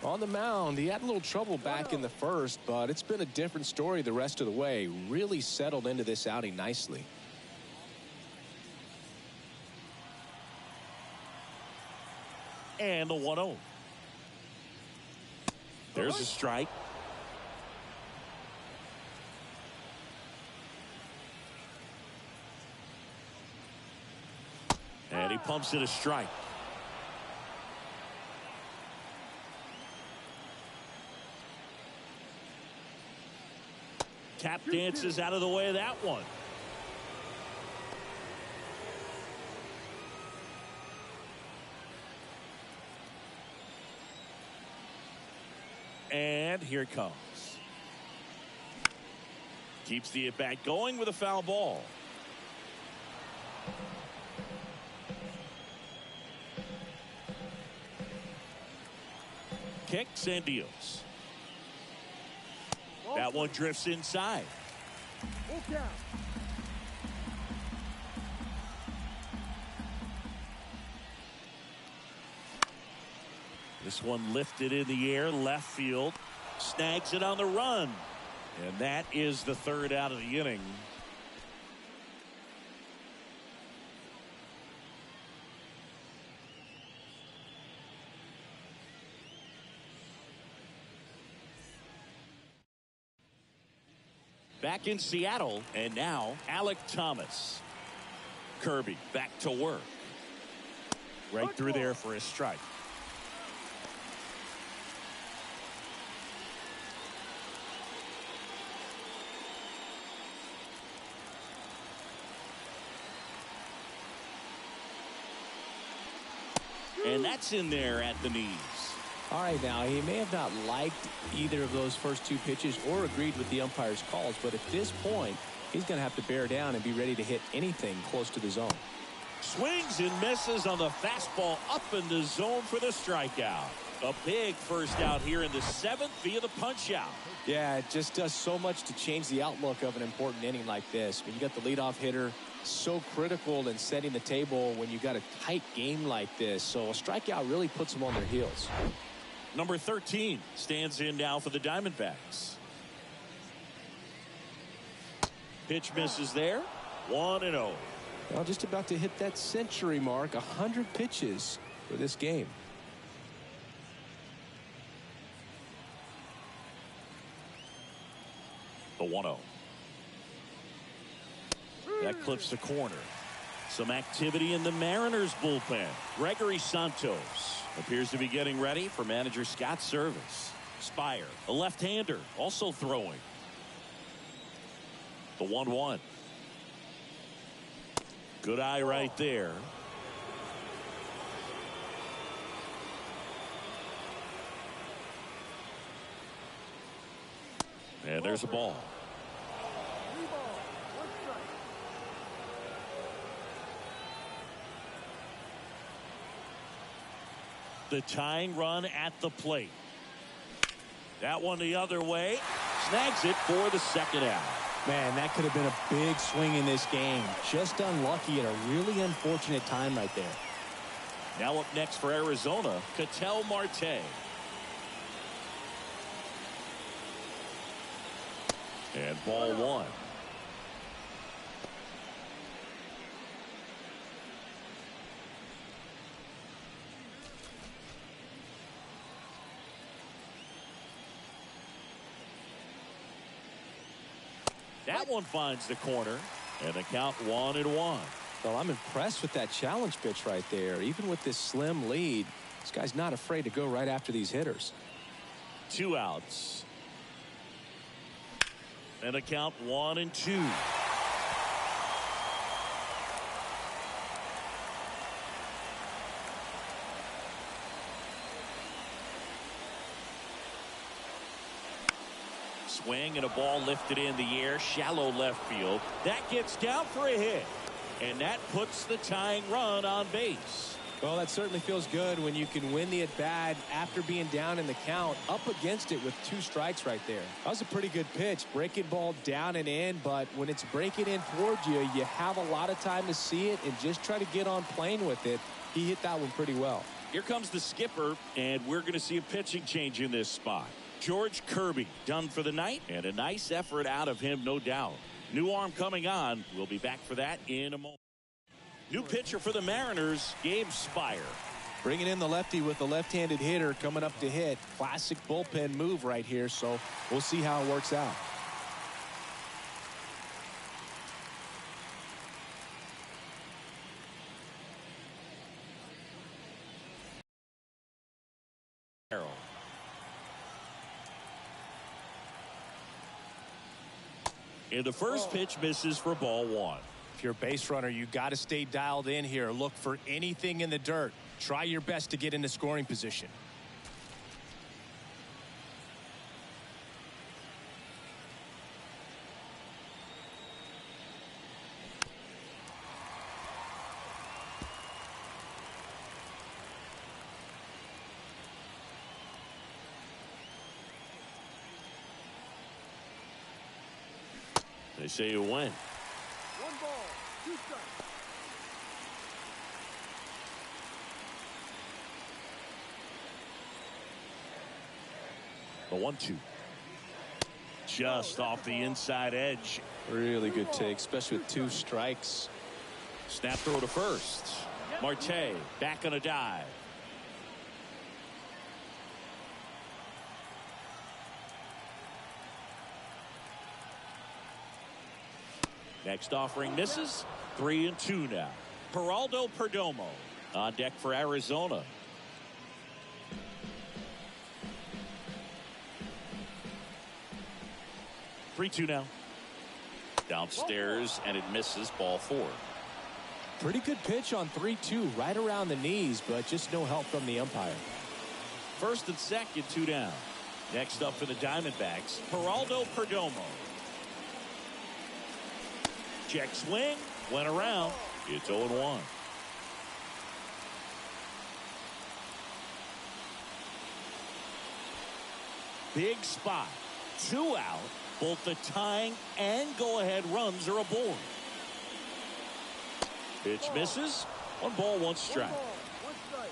On the mound, he had a little trouble back in the first, but it's been a different story the rest of the way. Really settled into this outing nicely. And the 1-0. There's a strike. And he pumps it a strike. Tap dances out of the way of that one. And here it comes. Keeps the at-bat going with a foul ball. Kicks and deals. That one drifts inside. Full count. This one lifted in the air, left field. Snags it on the run. And that is the third out of the inning. Back in Seattle, and now Alec Thomas. Kirby back to work. Right through there for a strike. And that's in there at the knees. All right, now, he may have not liked either of those first two pitches or agreed with the umpire's calls, but at this point, he's going to have to bear down and be ready to hit anything close to the zone. Swings and misses on the fastball up in the zone for the strikeout. A big first out here in the seventh via the punch out. Yeah, it just does so much to change the outlook of an important inning like this. When you got the leadoff hitter, so critical in setting the table when you got a tight game like this. So a strikeout really puts them on their heels. Number 13 stands in now for the Diamondbacks. Pitch misses there. 1-0. Well, just about to hit that century mark. 100 pitches for this game. The 1-0. That clips the corner. Some activity in the Mariners bullpen. Gregory Santos appears to be getting ready for manager Scott's service. Spire, a left-hander, also throwing. The 1-1. Good eye right there. And there's a ball. The tying run at the plate. That one the other way. Snags it for the second out. Man, that could have been a big swing in this game. Just unlucky at a really unfortunate time right there. Now up next for Arizona, Ketel Marte. And ball one. That one finds the corner, and the count 1-1. Well, I'm impressed with that challenge pitch right there. Even with this slim lead, this guy's not afraid to go right after these hitters. 2 outs. And the count 1-2. Swing and a ball lifted in the air, shallow left field. That gets down for a hit. And that puts the tying run on base. Well, that certainly feels good when you can win the at-bat after being down in the count, up against it with 2 strikes right there. That was a pretty good pitch. Breaking ball down and in, but when it's breaking in towards you, you have a lot of time to see it and just try to get on plane with it. He hit that one pretty well. Here comes the skipper, and we're going to see a pitching change in this spot. George Kirby done for the night, and a nice effort out of him, no doubt. New arm coming on. We'll be back for that in a moment. New pitcher for the Mariners, Gabe Spire. Bringing in the lefty with the left-handed hitter coming up to hit. Classic bullpen move right here, so we'll see how it works out. And the first pitch misses for ball 1. If you're a base runner, you got to stay dialed in here. Look for anything in the dirt. Try your best to get into scoring position. They say you win. 1 ball, 2 strikes. The 1-2. Just off the inside edge. Really good take, especially with 2 strikes. Snap throw to first. Marte back on a dive. Next offering misses. 3-2 now. Geraldo Perdomo on deck for Arizona. Three-two now. Downstairs, and it misses. Ball 4. Pretty good pitch on 3-2, right around the knees, but just no help from the umpire. First and second, 2 down. Next up for the Diamondbacks, Geraldo Perdomo. Check swing, went around. It's 0-1. Big spot. 2 out. Both the tying and go-ahead runs are aboard. Pitch misses. 1 ball, 1 strike. 1 ball, 1 strike.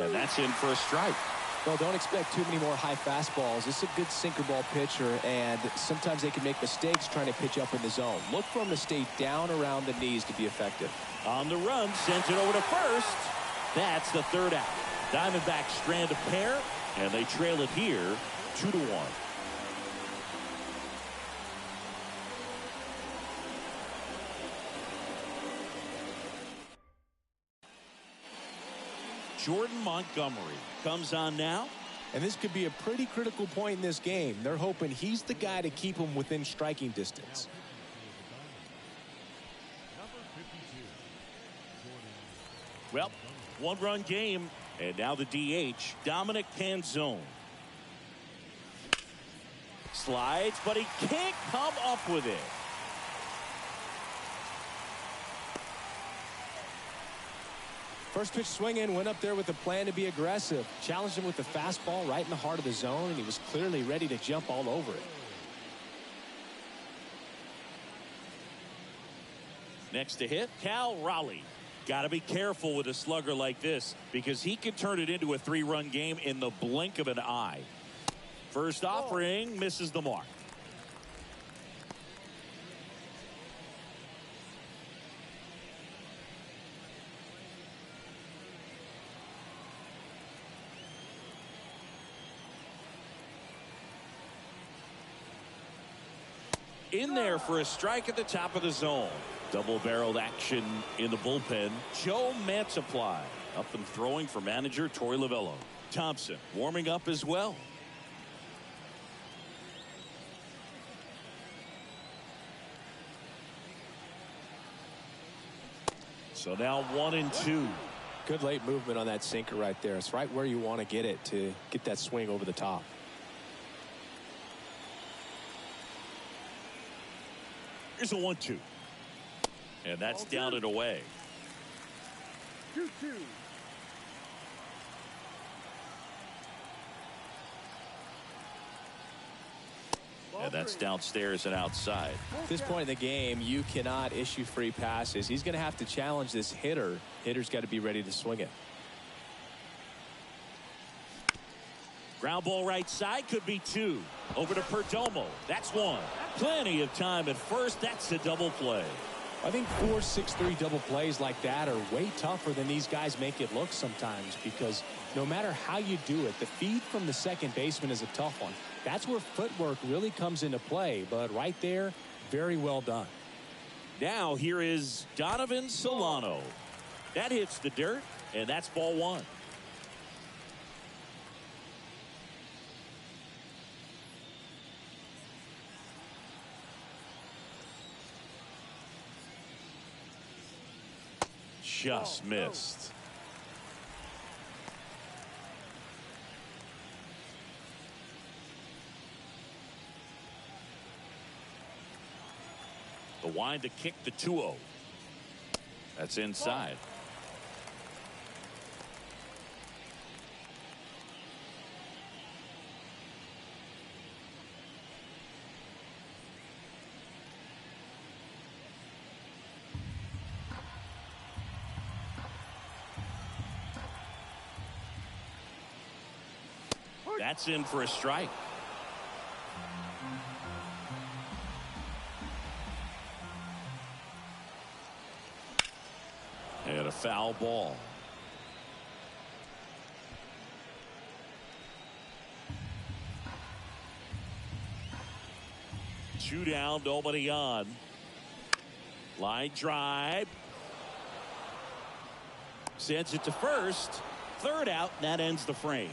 And that's in for a strike. Well, don't expect too many more high fastballs. This is a good sinker ball pitcher, and sometimes they can make mistakes trying to pitch up in the zone. Look for him to stay down around the knees to be effective. On the run, sends it over to first. That's the 3rd out. Diamondbacks strand a pair, and they trail it here 2-1. Jordan Montgomery comes on now. And this could be a pretty critical point in this game. They're hoping he's the guy to keep them within striking distance. Well, 1-run game, and now the DH, Dominic Canzone. Slides, but he can't come up with it. First pitch swinging, went up there with a plan to be aggressive. Challenged him with the fastball right in the heart of the zone, and he was clearly ready to jump all over it. Next to hit, Cal Raleigh. Got to be careful with a slugger like this because he can turn it into a 3-run game in the blink of an eye. First offering misses the mark. In there for a strike at the top of the zone. Double-barreled action in the bullpen. Joe Mantiply up and throwing for manager Torey Lovullo. Thompson warming up as well. So now 1-2. Good late movement on that sinker right there. It's right where you want to get it to get that swing over the top. Here's a 1-2. And that's down and away. 2-2. And that's downstairs and outside. At this point in the game, you cannot issue free passes. He's going to have to challenge this hitter. Hitter's got to be ready to swing it. Ground ball right side, could be 2. Over to Perdomo. That's 1. Plenty of time at first. That's a double play. I think 4-6-3 double plays like that are way tougher than these guys make it look sometimes, because no matter how you do it, the feed from the second baseman is a tough one. That's where footwork really comes into play, but right there, very well done. Now here is Donovan Solano. That hits the dirt, and that's ball 1. Just missed. The wind to kick the 2-0. That's inside. That's in for a strike. And a foul ball. Two down, nobody on. Line drive. Sends it to first. Third out, and that ends the frame.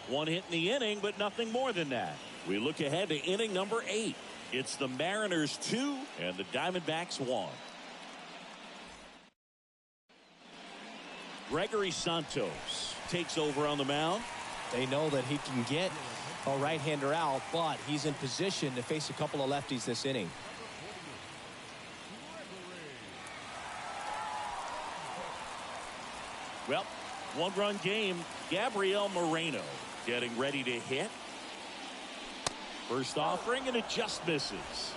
One hit in the inning, but nothing more than that. We look ahead to inning number 8. It's the Mariners 2 and the Diamondbacks 1. Gregory Santos takes over on the mound. They know that he can get a right-hander out, but he's in position to face a couple of lefties this inning. Well, one-run game. Gabriel Moreno getting ready to hit. First offering, and it just misses.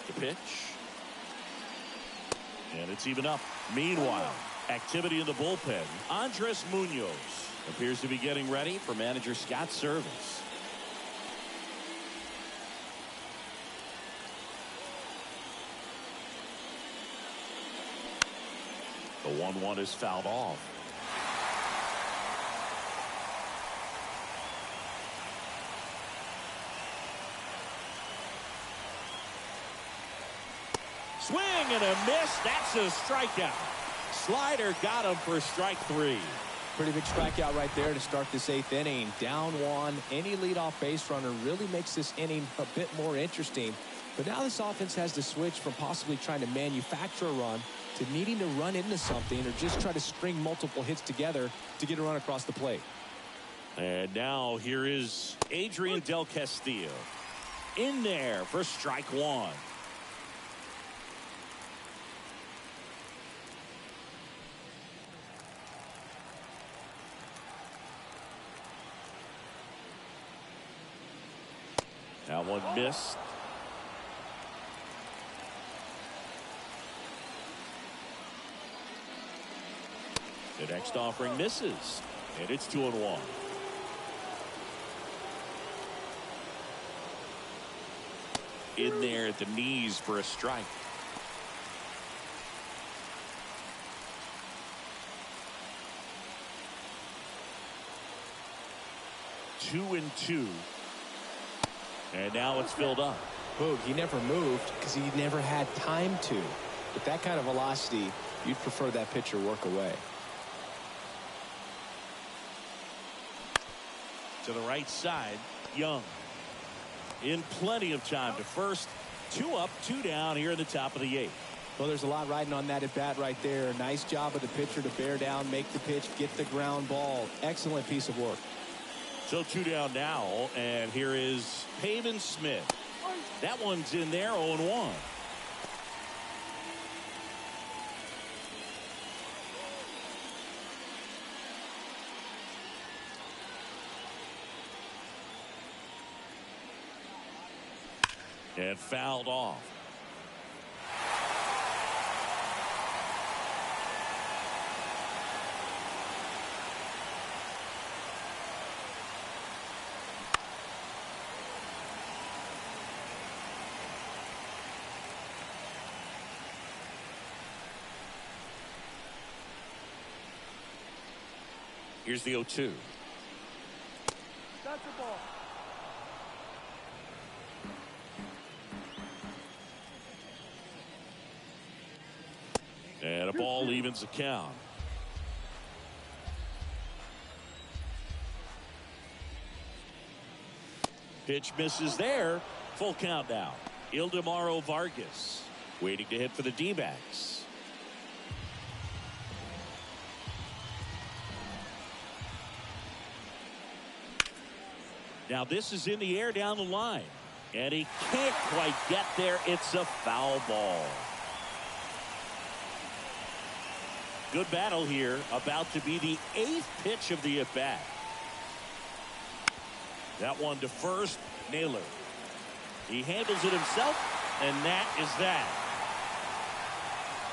The pitch. And it's even up. Meanwhile, activity in the bullpen. Andres Munoz appears to be getting ready for manager Scott's service. The 1-1 is fouled off. Swing and a miss. That's a strikeout. Slider got him for strike 3. Pretty big strikeout right there to start this 8th inning. Down 1. Any leadoff base runner really makes this inning a bit more interesting. But now this offense has to switch from possibly trying to manufacture a run to needing to run into something or just try to string multiple hits together to get a run across the plate. And now here is Adrian Del Castillo in there for strike one. That one missed. The next offering misses, and it's 2-1. In there at the knees for a strike. Two and two. And now it's filled up. Boog, he never moved because he never had time to. With that kind of velocity, you'd prefer that pitcher work away. To the right side, Young. In plenty of time to first. 2 up, 2 down here in the top of the 8th. Well, there's a lot riding on that at bat right there. Nice job of the pitcher to bear down, make the pitch, get the ground ball. Excellent piece of work. So 2 down now, and here is Pavin Smith. That one's in there, 0-1. And fouled off. Here's the 0-2. That's the ball. And a ball evens the count. Pitch misses there. Full count now. Ildemaro Vargas waiting to hit for the D-backs. Now this is in the air down the line. And he can't quite get there. It's a foul ball. Good battle here. About to be the 8th pitch of the at-bat. That one to first. Naylor. He handles it himself, and that is that.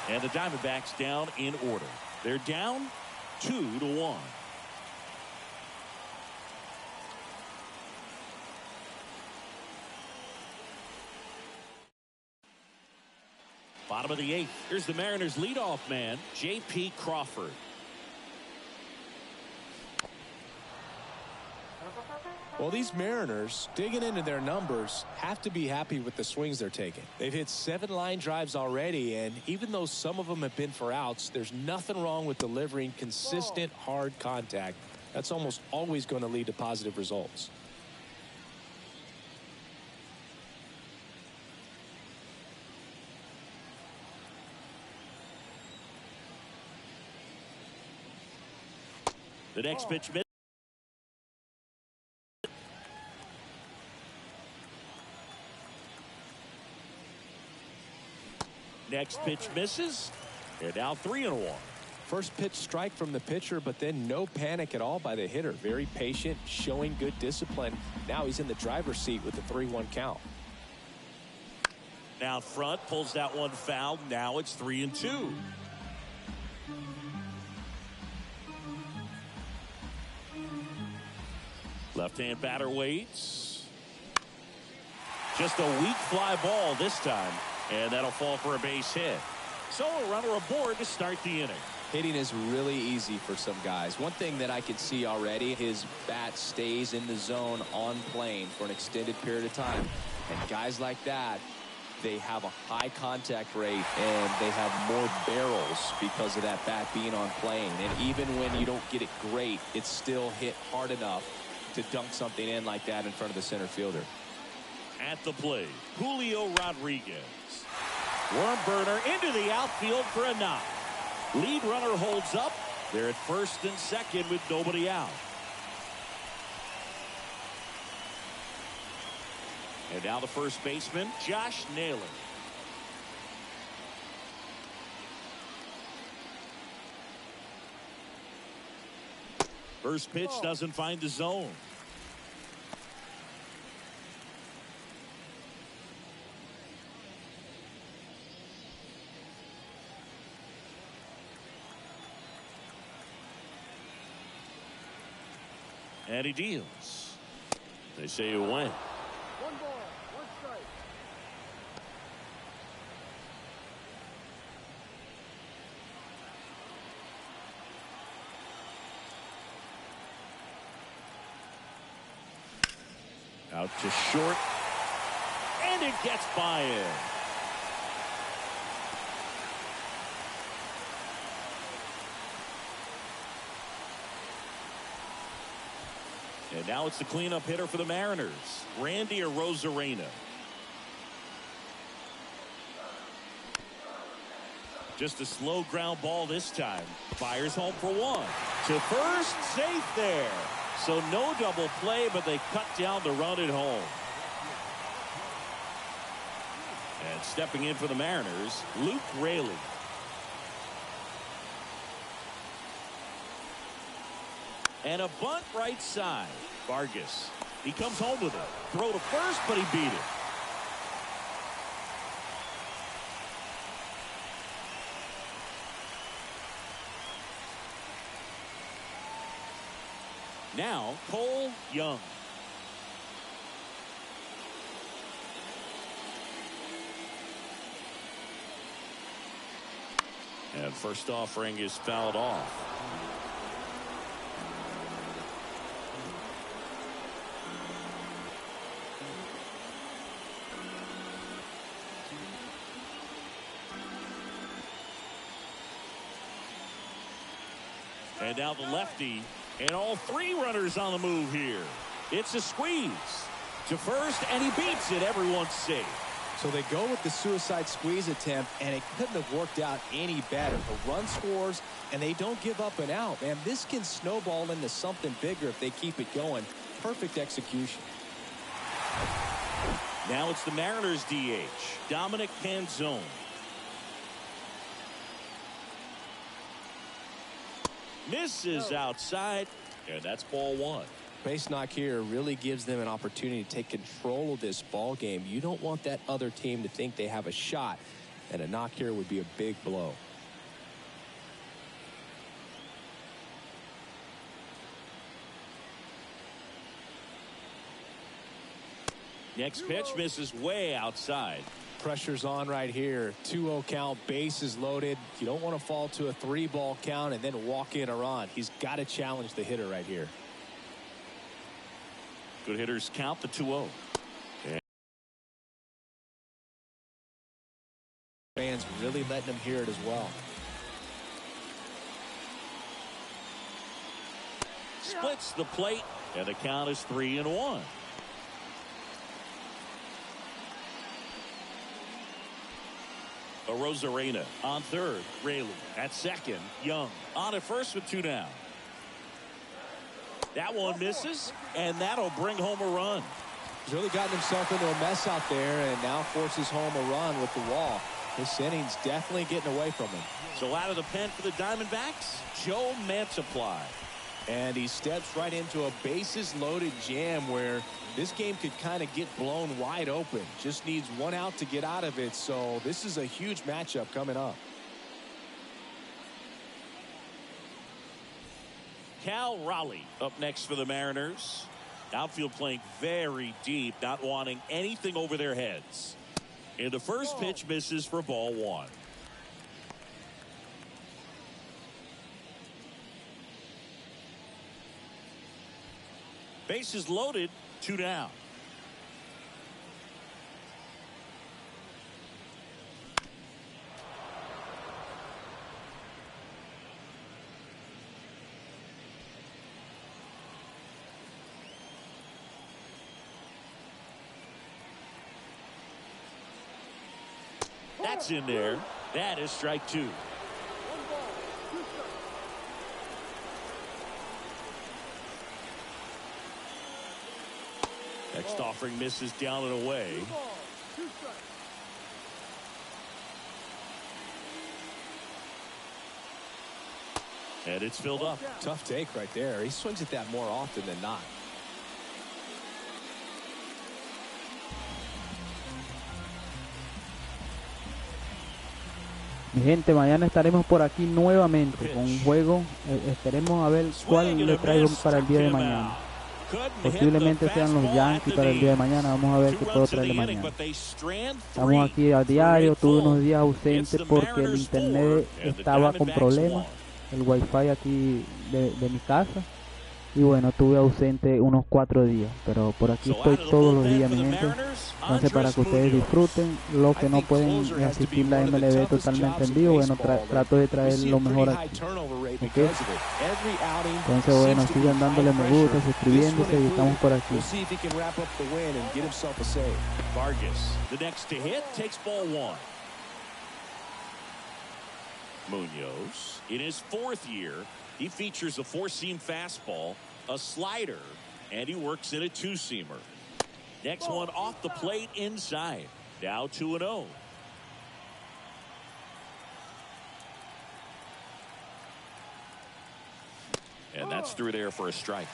And the Diamondbacks down in order. They're down 2-1. Bottom of the 8th. Here's the Mariners leadoff man, J.P. Crawford. Well, these Mariners, digging into their numbers, have to be happy with the swings they're taking. They've hit 7 line drives already, and even though some of them have been for outs, there's nothing wrong with delivering consistent, hard contact. That's almost always going to lead to positive results. The next pitch missed. Next pitch misses. They're now 3-1. First pitch strike from the pitcher, but then no panic at all by the hitter. Very patient, showing good discipline. Now he's in the driver's seat with the 3-1 count. Now front, pulls that one foul. Now it's 3-2. Left-hand batter waits. Just a weak fly ball this time, and that'll fall for a base hit. So a runner aboard to start the inning. Hitting is really easy for some guys. One thing that I can see already, his bat stays in the zone on plane for an extended period of time. And guys like that, they have a high contact rate and they have more barrels because of that bat being on plane. And even when you don't get it great, it's still hit hard enough to dunk something in like that in front of the center fielder. At the plate, Julio Rodriguez. Worm burner into the outfield for a knock. Lead runner holds up. They're at first and second with nobody out. And now the first baseman, Josh Naylor. First pitch doesn't find the zone. And he deals. They say it went. 1 ball, 1 strike. Out to short. And it gets by him. And now it's the cleanup hitter for the Mariners, Randy Arozarena. Just a slow ground ball this time. Fires home for 1. To first, safe there. So no double play, but they cut down the run at home. And stepping in for the Mariners, Luke Raley. And a bunt right side. Vargas. He comes home with it. Throw to first, but he beat it. Now, Cole Young. And first offering is fouled off. And now the lefty, and all 3 runners on the move here. It's a squeeze to first, and he beats it. Everyone's safe. So they go with the suicide squeeze attempt, and it couldn't have worked out any better. The run scores, and they don't give up and out. Man, this can snowball into something bigger if they keep it going. Perfect execution. Now it's the Mariners DH, Dominic Canzone. Misses outside, and that's ball 1. Base knock here really gives them an opportunity to take control of this ball game. You don't want that other team to think they have a shot, and a knock here would be a big blow. Next pitch misses way outside. Pressure's on right here. 2-0 count, bases loaded. You don't want to fall to a 3-ball count and then walk in a run. He's got to challenge the hitter right here. Good hitters count the 2-0. Fans really letting him hear it as well. Splits the plate, and the count is 3-1. Arozarena on third. Raley at second. Young on at first with 2 down. That one misses, and that'll bring home a run. He's really gotten himself into a mess out there and now forces home a run with the wall. This inning's definitely getting away from him. So out of the pen for the Diamondbacks, Joe Mantiply. And he steps right into a bases loaded jam where this game could kind of get blown wide open. Just needs 1 out to get out of it. So this is a huge matchup coming up. Cal Raleigh up next for the Mariners. Outfield playing very deep, not wanting anything over their heads. And the first pitch misses for ball 1. Bases loaded, 2 down. That's in there. That is strike 2. 1 ball, 2 strikes. Next offering misses down and away. 2 balls, 2 strikes. And it's filled up. Tough take right there. He swings at that more often than not. Mi gente, mañana estaremos por aquí nuevamente con un juego. Esperemos a ver cuál le traigo para el día de mañana. Posiblemente sean los Yankees para el día de mañana. Vamos a ver qué puedo traerle mañana. Estamos aquí a diario. Tuve unos días ausentes porque el internet estaba con problemas. El wifi aquí de mi casa. Y bueno, estuve ausente unos 4 días, pero por aquí estoy todos los días, mi gente. Entonces, para que ustedes disfruten, los que no pueden asistir la MLB totalmente en vivo, bueno, trato de traer lo mejor aquí. ¿Okay? Entonces, bueno, sigan dándole me gusta, suscribiéndose y estamos por aquí. Vargas, the next to hit, takes ball 1. Munoz, in his 4th year, he features a 4-seam fastball, a slider, and he works in a 2-seamer. Next one off the plate inside. Now 2-0. And that's through there for a strike.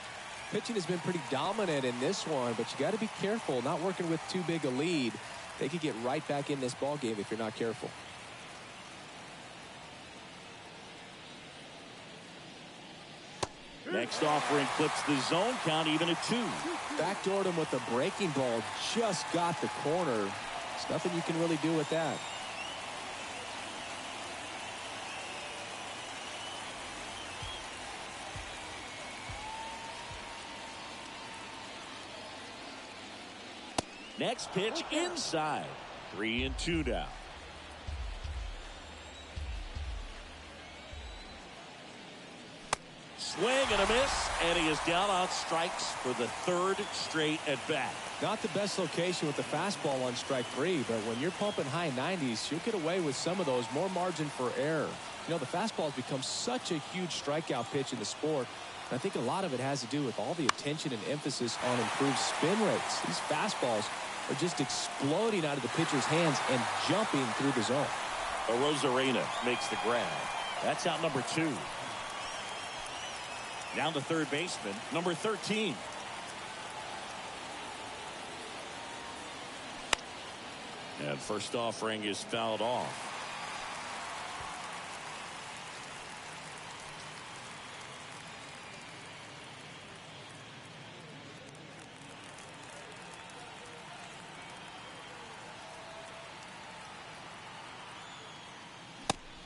Pitching has been pretty dominant in this one, but you got to be careful. Not working with too big a lead. They could get right back in this ball game if you're not careful. Next offering clips the zone count even at 2. Backdoored him with the breaking ball. Just got the corner. There's nothing you can really do with that. Next pitch inside. 3-2 now. Swing and a miss, and he is down on strikes for the 3rd straight at bat. Not the best location with the fastball on strike 3, but when you're pumping high 90s, you'll get away with some of those, more margin for error. You know, the fastball has become such a huge strikeout pitch in the sport. And I think a lot of it has to do with all the attention and emphasis on improved spin rates. These fastballs are just exploding out of the pitcher's hands and jumping through the zone. Rosarena makes the grab. That's out number 2. Down to third baseman, number 13. And first offering is fouled off.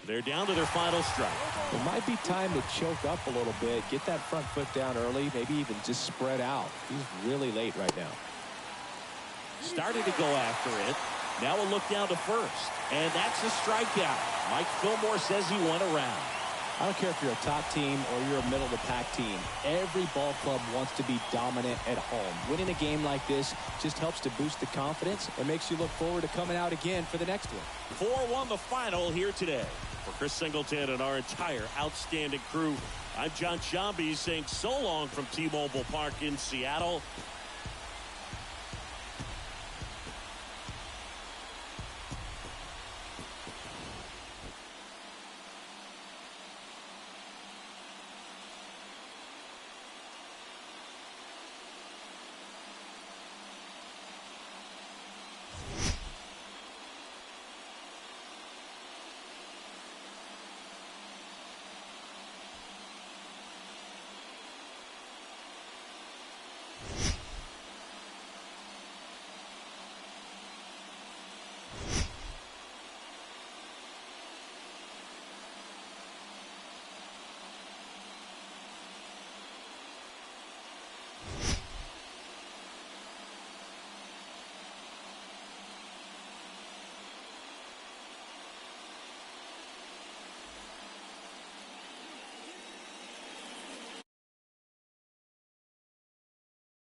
They're down to their final strike. It might be time to choke up a little bit, get that front foot down early, maybe even just spread out. He's really late right now. Started to go after it. Now a look down to first. And that's a strikeout. Mike Fillmore says he went around. I don't care if you're a top team or you're a middle-of-the-pack team. Every ball club wants to be dominant at home. Winning a game like this just helps to boost the confidence and makes you look forward to coming out again for the next one. 4-1 the final here today. For Chris Singleton and our entire outstanding crew, I'm John Shambi saying so long from T-Mobile Park in Seattle.